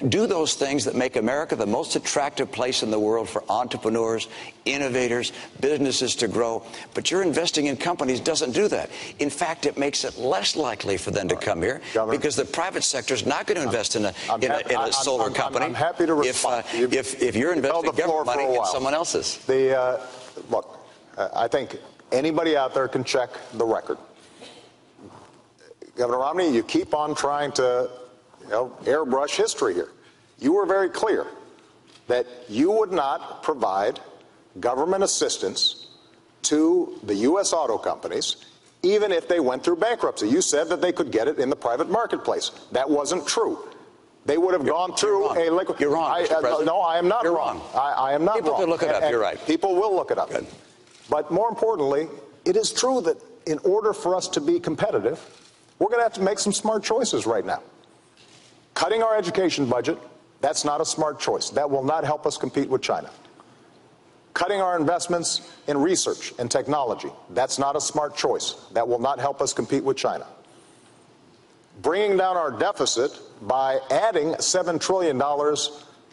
do those things that make America the most attractive place in the world for entrepreneurs, innovators, businesses to grow. But your investing in companies doesn't do that. In fact, it makes it less likely for them to come here, Governor, because the private sector is not going to invest in a solar company. I'm happy to respond. If you're investing government money in someone else's. Look, I think anybody out there can check the record. Governor Romney, you keep on trying to airbrush history here. You were very clear that you would not provide government assistance to the U.S. auto companies, even if they went through bankruptcy. You said that they could get it in the private marketplace. That wasn't true. They would have gone through a liquid. You're wrong, Mr. President. No, I am not You're wrong. I am not wrong. People can look it up. You're right. People will look it up. Good. But more importantly, it is true that in order for us to be competitive, we're going to have to make some smart choices right now. Cutting our education budget, that's not a smart choice. That will not help us compete with China. Cutting our investments in research and technology, that's not a smart choice. That will not help us compete with China. Bringing down our deficit by adding $7 trillion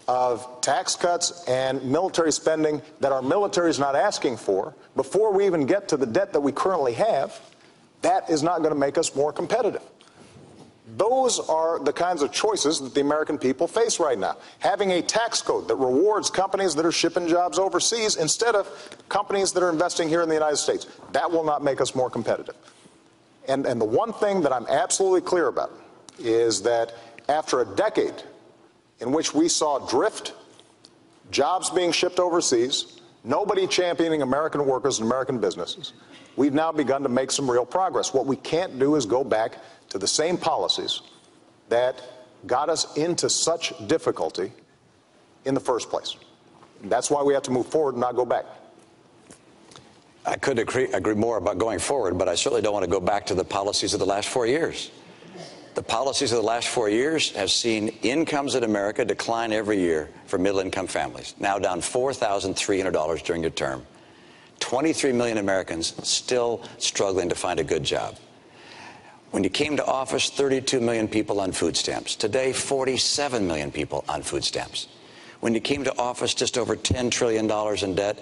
of tax cuts and military spending that our military is not asking for, before we even get to the debt that we currently have, that is not going to make us more competitive. Those are the kinds of choices that the American people face right now. Having a tax code that rewards companies that are shipping jobs overseas instead of companies that are investing here in the United States, that will not make us more competitive. And the one thing that I'm absolutely clear about is that after a decade in which we saw drift, jobs being shipped overseas, nobody championing American workers and American businesses, we've now begun to make some real progress. What we can't do is go back to the same policies that got us into such difficulty in the first place. And that's why we have to move forward and not go back. I could agree more about going forward, but I certainly don't want to go back to the policies of the last 4 years. The policies of the last 4 years have seen incomes in America decline every year for middle-income families, now down $4,300 during your term. 23 million Americans still struggling to find a good job. When you came to office, 32 million people on food stamps. Today, 47 million people on food stamps. When you came to office, just over $10 trillion in debt.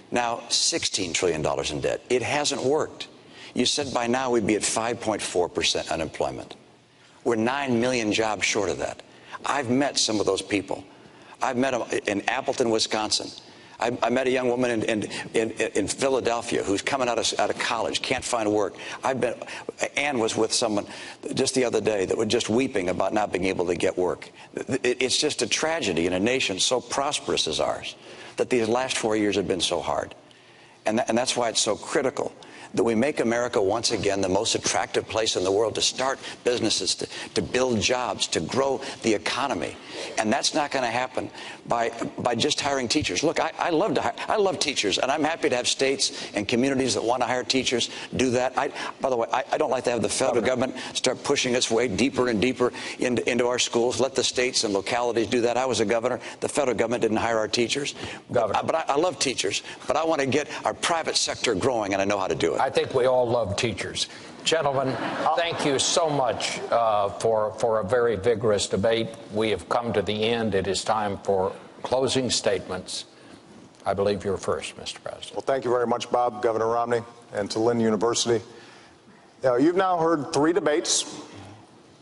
Now, $16 trillion in debt. It hasn't worked. You said by now we'd be at 5.4% unemployment. We're 9 million jobs short of that. I've met some of those people. I've met them in Appleton, Wisconsin. I met a young woman in Philadelphia who's coming out of college, can't find work. Ann was with someone just the other day that was just weeping about not being able to get work. It's just a tragedy in a nation so prosperous as ours that these last 4 years have been so hard. And that's why it's so critical that we make America once again the most attractive place in the world to start businesses, to build jobs, to grow the economy. And that's not going to happen by just hiring teachers. Look, I love teachers, and I'm happy to have states and communities that want to hire teachers do that. By the way, I don't like to have the federal government start pushing its way deeper and deeper into our schools. Let the states and localities do that. I was a governor. The federal government didn't hire our teachers. But I love teachers, but I want to get our private sector growing, and I know how to do it. I think we all love teachers. Gentlemen, thank you so much for a very vigorous debate. We have come to the end. It is time for closing statements. I believe you're first, Mr. President. Well, thank you very much, Bob, Governor Romney, and to Lynn University. Now, you've now heard 3 debates,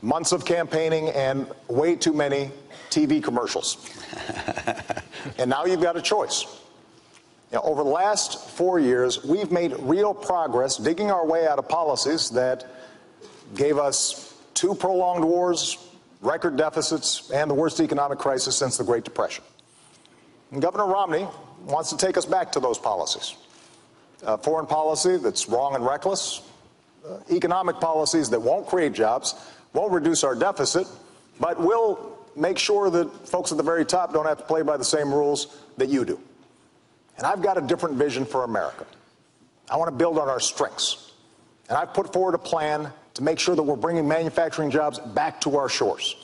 months of campaigning, and way too many TV commercials. And now you've got a choice. Now, over the last 4 years, we've made real progress digging our way out of policies that gave us 2 prolonged wars, record deficits, and the worst economic crisis since the Great Depression. And Governor Romney wants to take us back to those policies. Foreign policy that's wrong and reckless, economic policies that won't create jobs, won't reduce our deficit, but will make sure that folks at the very top don't have to play by the same rules that you do. And I've got a different vision for America. I want to build on our strengths. And I've put forward a plan to make sure that we're bringing manufacturing jobs back to our shores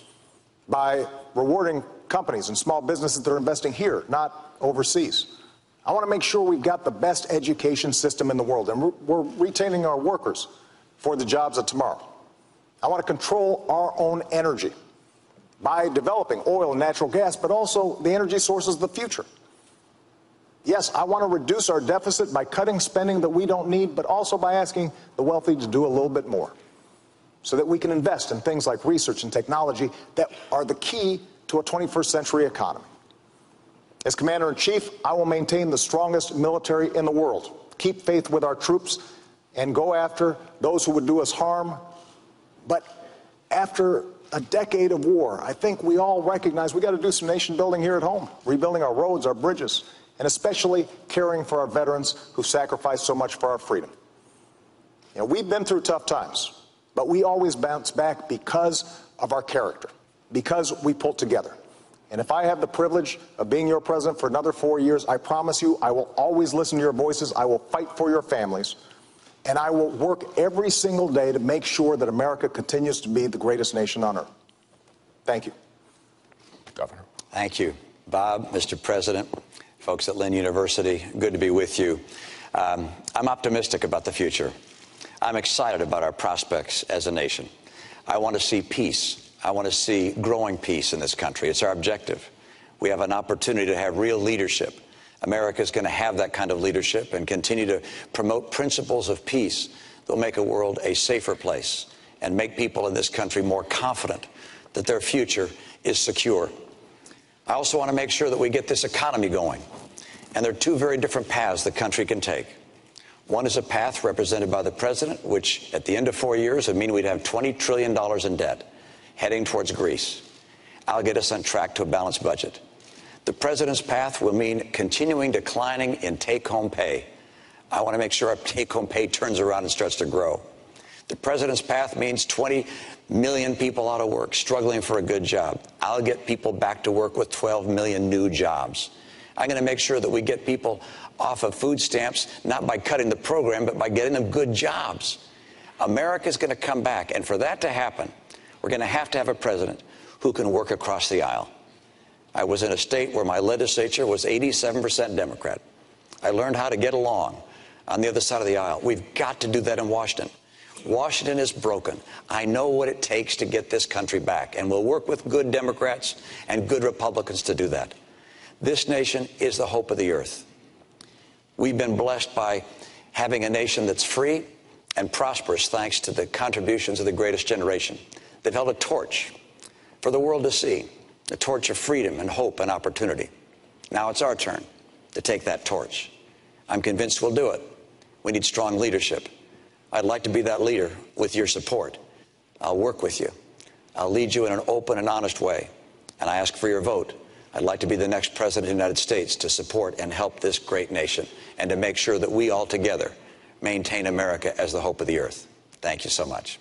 by rewarding companies and small businesses that are investing here, not overseas. I want to make sure we've got the best education system in the world, and we're retaining our workers for the jobs of tomorrow. I want to control our own energy by developing oil and natural gas, but also the energy sources of the future. Yes, I want to reduce our deficit by cutting spending that we don't need, but also by asking the wealthy to do a little bit more so that we can invest in things like research and technology that are the key to a 21st century economy. As Commander-in-Chief, I will maintain the strongest military in the world, keep faith with our troops, and go after those who would do us harm. But after a decade of war, I think we all recognize we got to do some nation building here at home, rebuilding our roads, our bridges, and especially caring for our veterans who sacrificed so much for our freedom. You know, we've been through tough times, but we always bounce back because of our character, because we pull together. And if I have the privilege of being your president for another 4 years, I promise you I will always listen to your voices, I will fight for your families, and I will work every single day to make sure that America continues to be the greatest nation on earth. Thank you. Governor. Thank you, Bob, Mr. President, folks at Lynn University, good to be with you. I'm optimistic about the future. I'm excited about our prospects as a nation. I want to see peace. I want to see growing peace in this country. It's our objective. We have an opportunity to have real leadership. America is going to have that kind of leadership and continue to promote principles of peace that will make a world a safer place and make people in this country more confident that their future is secure. I also want to make sure that we get this economy going. And there are two very different paths the country can take. One is a path represented by the president, which at the end of 4 years would mean we'd have $20 trillion in debt, heading towards Greece. I'll get us on track to a balanced budget. The president's path will mean continuing declining in take-home pay. I want to make sure our take-home pay turns around and starts to grow. The president's path means 20 million people out of work, struggling for a good job. I'll get people back to work with 12 million new jobs. I'm going to make sure that we get people off of food stamps, not by cutting the program, but by getting them good jobs. America's going to come back, and for that to happen, we're going to have a president who can work across the aisle. I was in a state where my legislature was 87% Democrat. I learned how to get along on the other side of the aisle. We've got to do that in Washington. Washington is broken. I know what it takes to get this country back, and we'll work with good Democrats and good Republicans to do that. This nation is the hope of the earth. We've been blessed by having a nation that's free and prosperous thanks to the contributions of the greatest generation. They've held a torch for the world to see, a torch of freedom and hope and opportunity. Now it's our turn to take that torch. I'm convinced we'll do it. We need strong leadership. I'd like to be that leader with your support. I'll work with you. I'll lead you in an open and honest way. And I ask for your vote. I'd like to be the next president of the United States to support and help this great nation and to make sure that we all together maintain America as the hope of the earth. Thank you so much.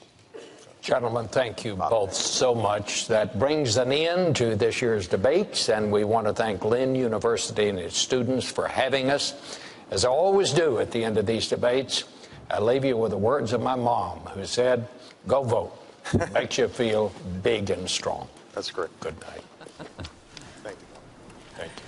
Gentlemen, thank you both so much. That brings an end to this year's debates, and we want to thank Lynn University and its students for having us. As I always do at the end of these debates, I leave you with the words of my mom, who said, "Go vote." Makes you feel big and strong. That's great. Good night. Thank you. Thank you.